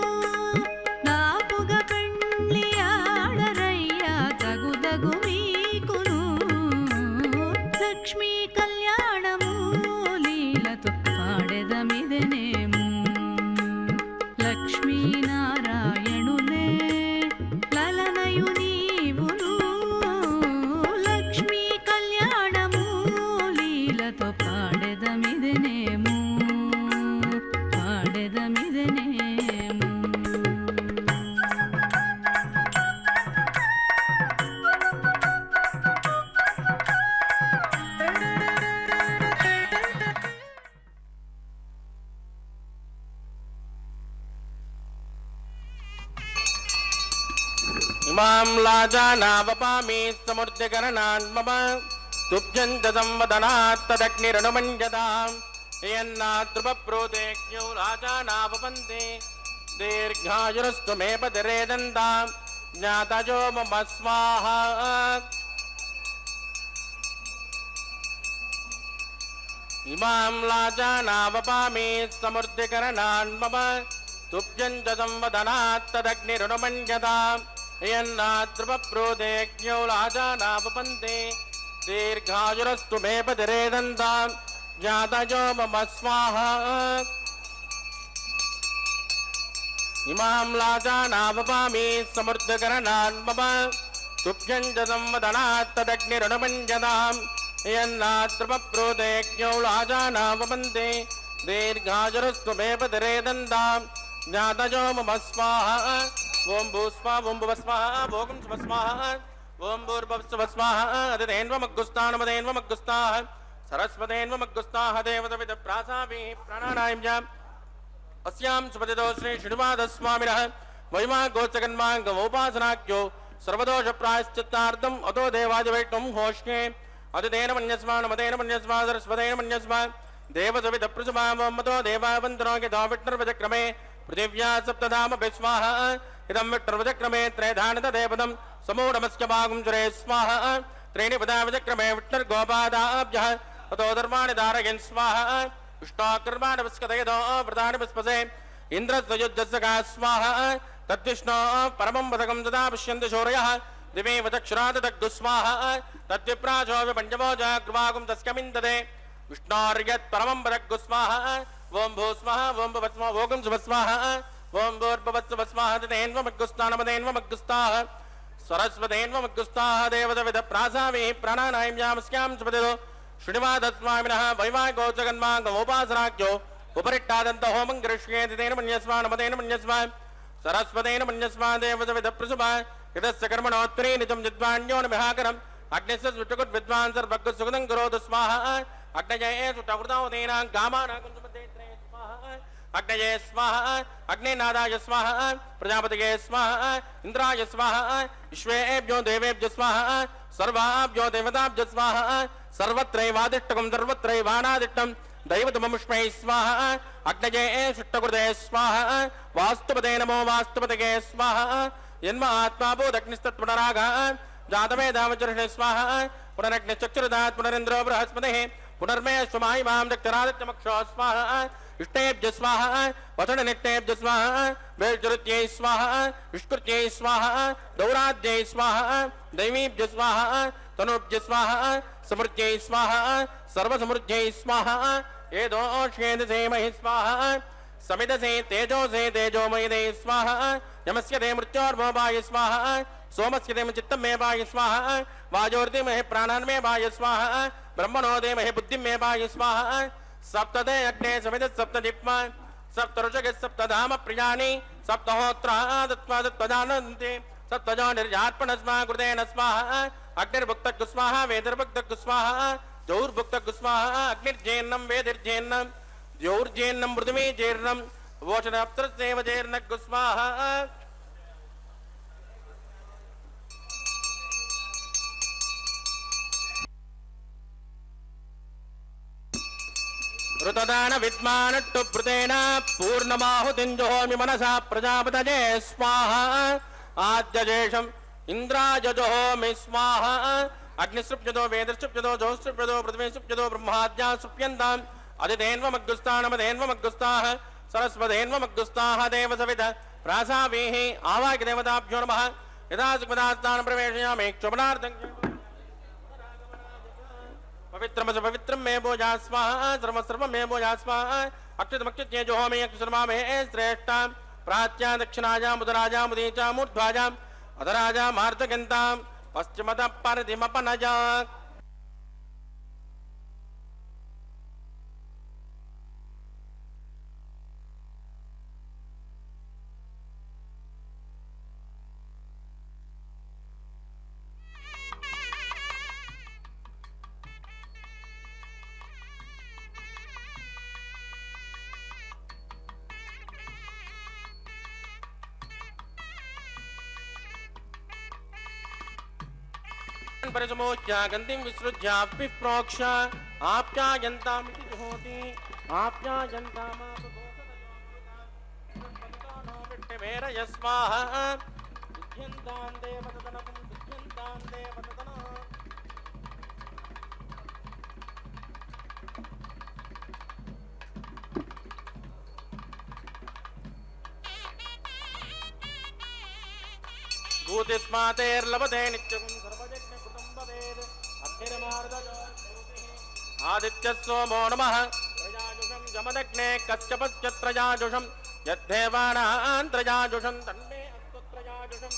దాపుగా పెండ్లి ఆడరయ్యా తగుదగు మీకును లక్ష్మీ కళ్యాణము లీలతో పాడెదమిదనేము లక్ష్మీనారాయణులే లలనయు నీవును లక్ష్మీ కళ్యాణము లీలతో పాడెదమిదనేము పాడెదమిదనేము
इमां लाजानावपामि समृद्धिकरणान् मम तुभ्यञ्च संवदनात् तदग्निरनुमञ्जताम् यन्नातृपप्रोदेज्ञो राजानावपन्ते दीर्घायुरस्तु मे पतिरेदन्ताम् ज्ञातयो मम स्वाहा इमां लाजानावपामि समृद्धिकरणान् मम तुभ्यञ्च संवदनात् तदग्निरनुमञ्जताम् यन्नातृपप्रोदेज्ञो राजानावपन्ते दीर्घायुरस्तु मे पतिरेदन्ताम् ज्ञातयो मम स्वाहा इमां लाजानावपामि समृद्धकरणान् मम तुभ्यञ्च संवदनात् तदग्निरनुमञ्जताम् यन्नातृपप्रोदेज्ञो राजानावपन्ते दीर्घायुरस्तु मे पतिरेदन्ताम् ज्ञातयो मम स्वाहा ओं भूस्वा ओं भुवस्वाहा भोगं स्वस्वाहा ओं भूर्भुवस्वाहा अदितेन्वमग्गुस्तानमदेन्वमग्गुस्ताः सरस्वतेन्वमग्गुस्ताः देवतविदप्रासाभिः प्राणानायं अस्यां सुपतितो श्री श्रीनिवासस्वामिनः वैमागोचकन्माङ्गमोपासनाख्यो सर्वदोषप्रायश्चित्तार्थम् अतो देवादिवैष्णवं होष्ये अदितेन मन्यस्मान् मतेन मन्यस्मान् सरस्वतेन मन्यस्मान् देवसविदप्रसुमामतो देवावन्तरोगितो विष्णुर्वचक्रमे पृथिव्या सप्तधाम विस्वाहा इदं विष्णुर्वचक्रमे त्रयधानतदेवतं समूढमस्य भागं सुरे स्वाहा त्रीणि पदा विचक्रमे विष्णुर्गोपादाभ्यः ततो धर्माणि धारयन् स्वाहा विष्णोकर्माणवस्कतयतो व्रतानि पुष्पसे इन्द्रस्वयुद्धस्य स्वाहा तद्विष्णो परमं पदकं सदा पश्यन्ति शौर्यः दिवेव चक्षुरादग्गुस्वाहा तद्विप्राचो विपञ्चमो जाग्रवागुं तस्कमिन्दते विष्णोर्यत् परमं पदग्गुस्वाहा ओं भूस्वाहा ओं भुवस्वाहा भोगं सुवस्वाहा ओं भूर्भुवस्वाहा तदेन्वमग्गुस्तानमदेन्वमग्गुस्ताः सरस्वतेन्वमग्गुस्ताः देवतविदप्रासाभिः प्राणानायं यामस्यां सुपतितो श्रीनिवासस्वामिनः वैवाहिकोचकन्माङ्गमोपासनाख्यो उपरिष्टादन्त होमं करिष्येति तेन मन्यस्मान् मतेन मन्यस्मान् सरस्वतेन मन्यस्मान् देवतविदप्रसुभा यतस्य कर्मणोत्तरे निजं विद्वान्यो न विहाकरम् अग्निस्य सुटकुट् विद्वान् सर्वज्ञ सुगतं करोतु स्वाहा अग्नये सुटकृतावतेनां कामानां कुञ्जमध्येत्रे स्वाहा अग्नये स्वाहा अग्निनादाय स्वाहा प्रजापतये स्वाहा इन्द्राय स्वाहा विश्वेभ्यो देवेभ्यो स्वाहा सर्वाभ्यो देवताभ्यो स्वाहा सर्वत्रैवादिष्टकं सर्वत्रैवानादिष्टं दैवतममुष्मै स्वाहा अग्नये सुट्टकृते स्वाहा वास्तुपते नमो वास्तुपतये स्वाहा यन्म आत्मा बोधग्निस्तत्पुनरागा जातवेदावचर्षणे स्वाहा पुनरग्निश्चक्षुरदात् पुनरेन्द्रो बृहस्पतिः पुनर्मे स्वमायिमां दक्षरादित्यमक्षो स्वाहा इष्टेभ्य स्वाहा वचननित्येभ्य स्वाहा वेजरुत्यै स्वाहा विष्कृत्यै स्वाहा दौराद्यै स्वाहा दैवीभ्य स्वाहा तनुभ्य स्वाहा समृद्ध्यै स्वाहा सर्वसमृद्ध्यै स्वाहा एदोष्येदसे महि स्वाहा समिदसे तेजोसे तेजोमयदे स्वाहा यमस्य ते मृत्योर्मोभाय स्वाहा सोमस्य ते चित्तं मे भाय स्वाहा वायोर्दे महे प्राणान् मे भाय स्वाहा ब्रह्मणो दे महे बुद्धिं मे भाय स्वाहा सप्तदे अग्ने समिद सप्तदीप्मा सप्तऋषग सप्तधाम प्रियाणि सप्तहोत्रा दत्त्वा दत्त्वजानन्ति सप्तजो निर्यात्मनस्मा कृतेन स्वाहा अग्निर्भुक्तः स्वाहा वेदिर्भुक्तः स्वाहा जौर्भुक्तः स्वाहा अग्निर्जेन्नं वेदिर्जेन्नं द्यौर्जेन्नं पृथिवी जेर्नं वोचनप्तरसेव जेर्नः स्वाहा ऋतदान विद्मानट्टु पृतेन पूर्णमाहुतिञ्जहोमि मनसा प्रजापतये स्वाहा आद्यजेषम् इन्द्रायजहोमि स्वाहा अग्निसृप्यतो वेदसृप्यतो जोसृप्यतो पृथ्वीसृप्यतो ब्रह्माद्या सृप्यन्ताम् अदितेन्वमग्गुस्तानमदेन्वमग्गुस्ताः सरस्वतेन्वमग्गुस्ताः देवसविद प्रासाभिः आवाक्यदेवताभ्यो नमः यदा सुखदास्तानं प्रवेशयामि क्षोभनार्थं पवित्रमस पवित्रं मे भोजा स्वाहा सर्वं मे भोजा स्वाहा अक्षतमक्षत्ये जोहोमि अक्षरमा मे श्रेष्ठा प्राच्या दक्षिणायां उदराजां उदीचां ऊर्ध्वाजां अधराजां मार्तगन्तां पश्चिमतः परदिमपनजा परिसमोच्य गन्धिं विसृज्य प्रोक्ष आप्यायन्तामिति जुहोति आप्यायन्तामापदोषदयोः स्वाहा दुह्यन्तां देवतनकं दुह्यन्तां देवतनः भूतिस्मातेर्लभते नित्यं सर्वयज्ञकृतं भवेत् अग्निर्मार्दयोः आदित्यः सोमो नमः त्रयाजुषं जमदग्ने कश्यपश्चत्रयाजुषं यद्धेवानां त्रयाजुषं तन्मे अस्तु त्रयाजुषं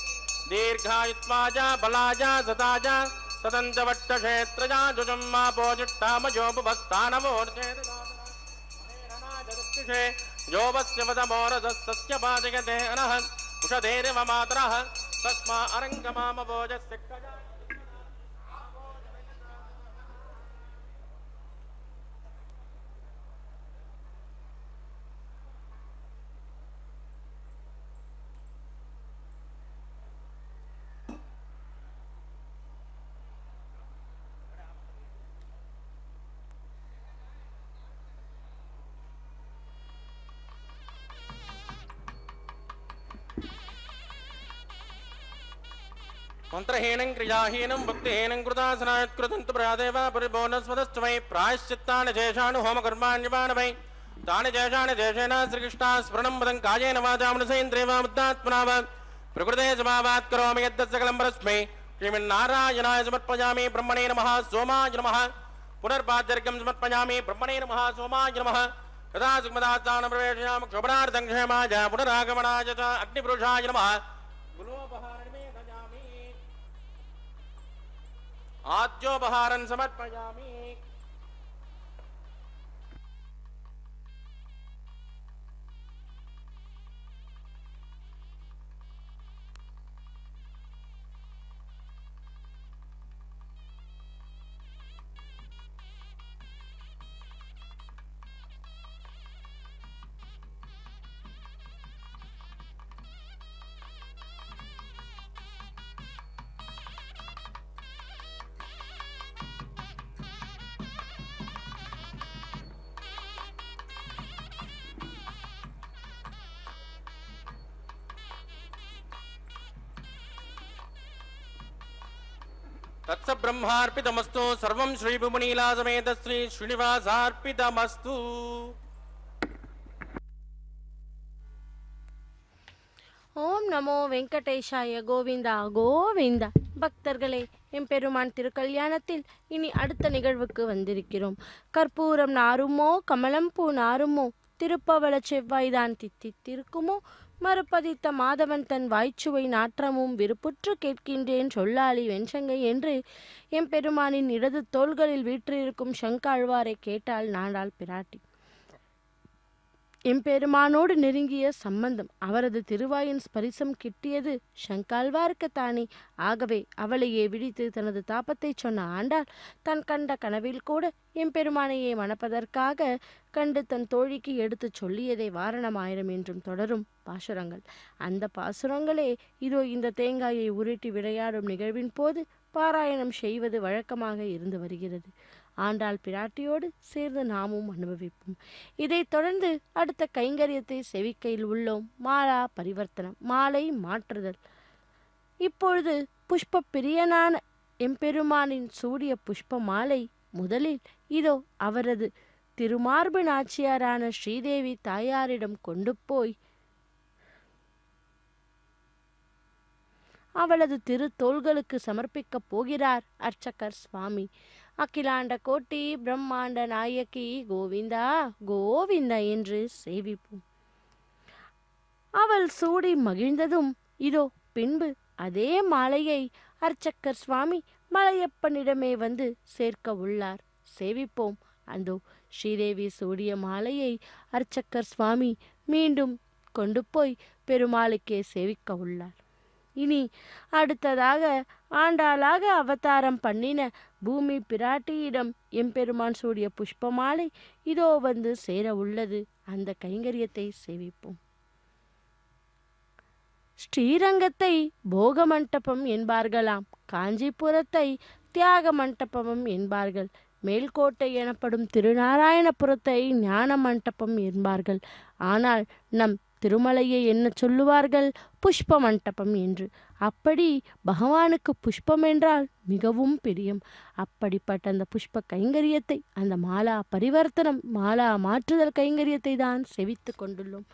दीर्घायुत्वाज बलाज सदाज सदन्तवट्टषे त्रयाजुषं मापोजिट्टामयो बुभस्तानवोर्चेदे योवस्य वदमोरदस्तस्य पाचयते अनः उषधेरिव मातरः तस्मा अरङ्गमामवोजस्य मंत्रहीनं क्रियाहीनं भक्तिहीनं कृतासनात्कृतं तु प्रादेव परिपूर्णस्वदस्तु वै प्रायश्चित्तानि शेषाणि होमकर्माण्यवान् वै तानि शेषाणि शेषेण श्रीकृष्णा स्मरणं वदं कायेन वाचा मनसेन्द्रियेण वा बुद्धात्मना वा प्रकृते समावात् करोमि यद्दसकलं परस्मै श्रीमन्नारायणाय समर्पयामि ब्रह्मणे नमः सोमाय नमः पुनर्पाद्यर्घ्यं समर्पयामि ब्रह्मणे नमः सोमाय नमः यदा सुग्मदास्तानं प्रवेशयामि क्षोभनार्थं क्षेमाय पुनरागमनाय च अग्निपुरुषाय नमः आद्योपहारं समर्पयामि तत्स ब्रह्मार्पितमस्तु सर्वं श्री भूमनीला समेत श्री श्रीनिवासार्पितमस्तु.
ஓம் நமோ வெங்கடேஷாய கோவிந்தா கோவிந்தா. பக்தர்களே, எம்பெருமான் திருக்கல்யாணத்தில் இனி அடுத்த நிகழ்வுக்கு வந்திருக்கிறோம். கற்பூரம் நாருமோ கமலம் பூ நாருமோ திருப்பவள செவ்வாய்தான் தித்தித்திருக்குமோ மறுபதித்த மாதவன் தன் வாய்ச்சுவை நாற்றமும் விருப்புற்று கேட்கின்றேன் சொல்லாளி வெண்சங்கை என்று எம்பெருமானின் இடது தோள்களில் வீற்றிருக்கும் சங்காழ்வாரை கேட்டாள் நாடாள் பிராட்டி. எம்பெருமானோடு நெருங்கிய சம்பந்தம், அவரது திருவாயின் ஸ்பரிசம் கிட்டியது சங்காழ்வார்க்குத்தானே. ஆகவே அவளையே விழித்து தனது தாபத்தை சொன்ன ஆண்டாள் தான் கண்ட கனவில் கூட எம்பெருமானையே மணப்பதற்காக கண்டு தன் தோழிக்கு எடுத்துச் சொல்லியதை வாரணமாயிரம் என்றும் தொடரும் பாசுரங்கள். அந்த பாசுரங்களே இதோ இந்த தேங்காயை உருட்டி விளையாடும் நிகழ்வின் போது பாராயணம் செய்வது வழக்கமாக இருந்து வருகிறது. ஆண்டாள் பிராட்டியோடு சேர்ந்து நாமும் அனுபவிப்போம். இதைத் தொடர்ந்து அடுத்த கைங்கரியத்தை செவிக்கையில் உள்ளோம். மாலா பரிவர்த்தனம், மாலை மாற்றுதல். இப்பொழுது புஷ்ப பிரியனான எம்பெருமானின் சூடிய புஷ்ப மாலை முதலில் இதோ அவரது திருமார்பு நாச்சியாரான ஸ்ரீதேவி தாயாரிடம் கொண்டு போய் அவளது திரு தோள்களுக்கு சமர்ப்பிக்கப் போகிறார் அர்ச்சகர் சுவாமி. அகிலாண்ட கோட்டி பிரம்மாண்ட நாயகி கோவிந்தா கோவிந்தா என்று சேவிப்போம். அவள் சூடி மகிழ்ந்ததும் இதோ பின்பு அதே மாலையை அர்ச்சகர் சுவாமி மலையப்பனிடமே வந்து சேர்க்க உள்ளார். சேவிப்போம். அந்தோ ஸ்ரீதேவி சூடிய மாலையை அர்ச்சகர் சுவாமி மீண்டும் கொண்டு போய் பெருமாளுக்கே சேவிக்க உள்ளார். இனி அடுத்ததாக ஆண்டாளாக அவதாரம் பண்ணின பூமி பிராட்டியிடம் எம்பெருமான் சூடிய புஷ்பமாலை இதோ வந்து சேர உள்ளது. அந்த கைங்கரியத்தை சேவிப்போம். ஸ்ரீரங்கத்தை போக மண்டபம் என்பார்களாம், காஞ்சிபுரத்தை தியாக மண்டபம் என்பார்கள், மேல்கோட்டை எனப்படும் திருநாராயணபுரத்தை ஞான மண்டபம் என்பார்கள். ஆனால் நம் திருமலையை என்ன சொல்லுவார்கள்? புஷ்ப மண்டபம் என்று. அப்படி பகவானுக்கு புஷ்பம் என்றால் மிகவும் பிரியம். அப்படிப்பட்ட அந்த புஷ்ப கைங்கரியத்தை, அந்த மாலா பரிவர்த்தனம், மாலா மாற்றுதல் கைங்கரியத்தை தான் செவித்து கொண்டுள்ளோம்.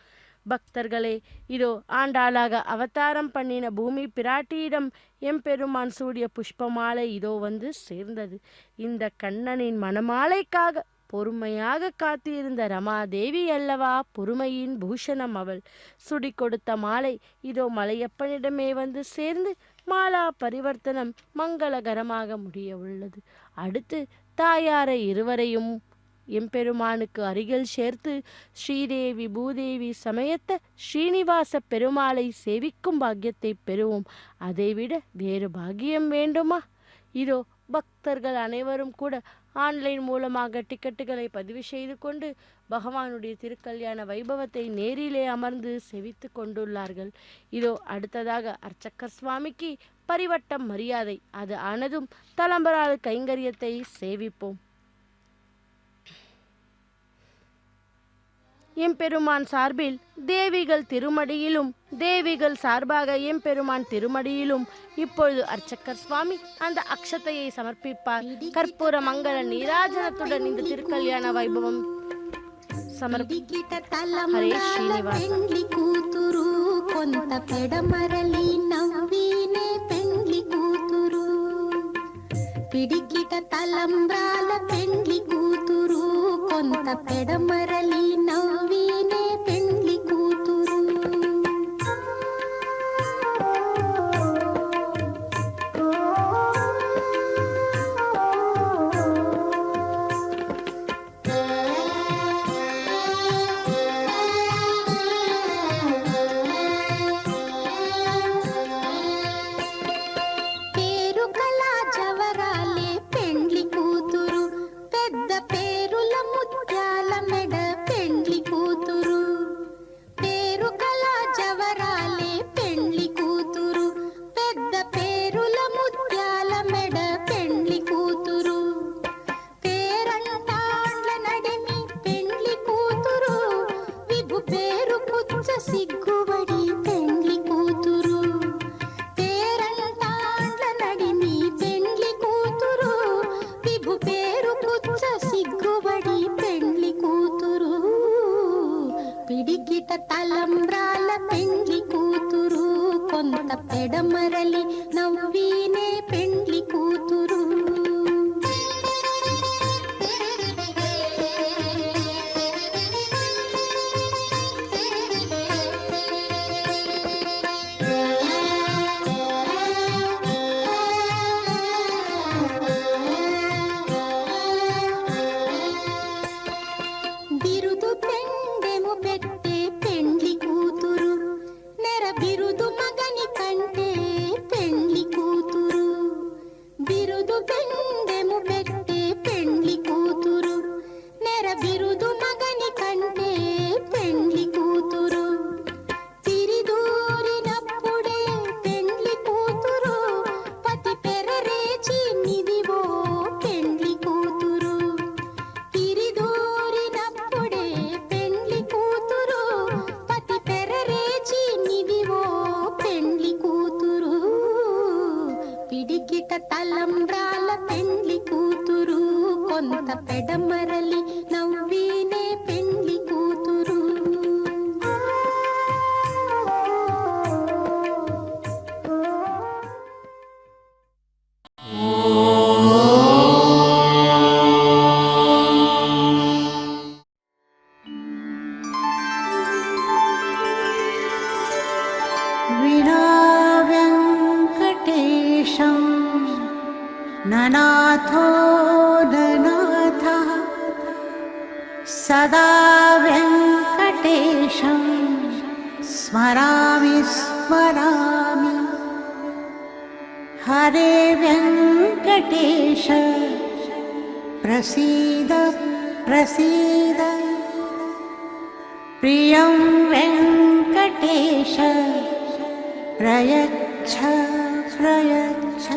பக்தர்களே, இதோ ஆண்டாளாக அவதாரம் பண்ணின பூமி பிராட்டியிடம் எம்பெருமான் சூடிய புஷ்பமாலை இதோ வந்து சேர்ந்தது. இந்த கண்ணனின் மணமாலைக்காக பொறுமையாக காத்திருந்த ரமாதேவி அல்லவா பொறுமையின் பூஷணம் அவள். சுடி கொடுத்த மாலை இதோ மலையப்பனிடமே வந்து சேர்ந்து மாலா பரிவர்த்தனம் மங்களகரமாக முடிய உள்ளது. அடுத்து தாயாரை இருவரையும் எம்பெருமானுக்கு அருகில் சேர்த்து ஸ்ரீதேவி பூதேவி சமயத்த ஸ்ரீனிவாச பெருமாளை சேவிக்கும் பாக்கியத்தை பெறுவோம். அதைவிட வேறு பாக்கியம் வேண்டுமா? இதோ பக்தர்கள் அனைவரும் கூட ஆன்லைன் மூலமாக டிக்கெட்டுகளை பதிவு செய்து கொண்டு பகவானுடைய திருக்கல்யாண வைபவத்தை நேரிலே அமர்ந்து செவித்து கொண்டுள்ளார்கள். இதோ அடுத்ததாக அர்ச்சகர் சுவாமிக்கு பரிவட்டம் மரியாதை, அது ஆனதும் தலம்பரால் கைங்கரியத்தை சேவிப்போம். எம்பெருமான் சார்பில் தேவிகள் திருமடியிலும், தேவிகள் சார்பாக எம்பெருமான் திருமடியிலும் இப்பொழுது அர்ச்சகர் சுவாமி அந்த அக்ஷதையை சமர்ப்பிப்பார். கற்பூர மங்கள நீராஜனத்துடன் இந்த திருக்கல்யாண வைபவம் ஹரே ஸ்ரீனிவாச.
కూతురు కొంత పెడమరలి నవ్వినే పెండ్లి కూతురు, పిడికిట తలంబ్రాల పెండ్లి కూతురు, కొంత పెడమరలి నవ్వినే పెండ్లి కూతురు. పేరు కళా జవరాలే పెండ్లి కూతురు, పెద్ద పేరుల ముత్యాల మెడ పెండ్లి కూతురు. పేరు కళా జవరాలే పెండ్లి కూతురు, పెద్ద పేరుల ముత్యాల మెడ పెండ్లి కూతురు. పేరంటాండ్ల నడిమి పెండ్లి కూతురు, విభు పేరు కుచ్చ సిగ్గుబడి పెండ్లి కూతురు. పేరంటాండ్ల నడిమి పెండ్లి కూతురు, విభు పేరు కుచ్చ సిగ్గుబడి పెండ్లి కూతురు. పిడికిట తలంబ్రాల పెండ్లి కూతురు, కొంత పెడమరలి నవ్వినే పెండ్లి కూతురు. బిరుదు పెండెము పెట్టే పెండ్లి కూతురు, నెర బిరుదు మగని కంటే పెండ్లి కూతురు. బిరుదు పెండెము పెట్టే పెండ్లి కూతురు, నెర బిరుదు మగని కంటే పెండ్లి కూతురు. తిరిదూరినప్పుడే పెండ్లి కూతురు, పతి పెరరేచి నిదివో పెండ్లి కూతురు. తిరిదూరినప్పుడే పెండ్లి కూతురు, పతి పెరరేచి నిదివో పెండ్లి కూతురు. పిడికిట తలంబ్రాల పెండ్లి కూతురు, కొంత పెడమరలి నవ్వినే పెండ్లి కూతురు.
विनाव्यङ्कटेशं ननाथो ननाथः, सदा व्यङ्कटेशं स्मरामि स्मरामि. हरे व्यङ्कटेश प्रसीद प्रसीद, प्रियं वेङ्कटेश प्रयच्छ प्रयच्छ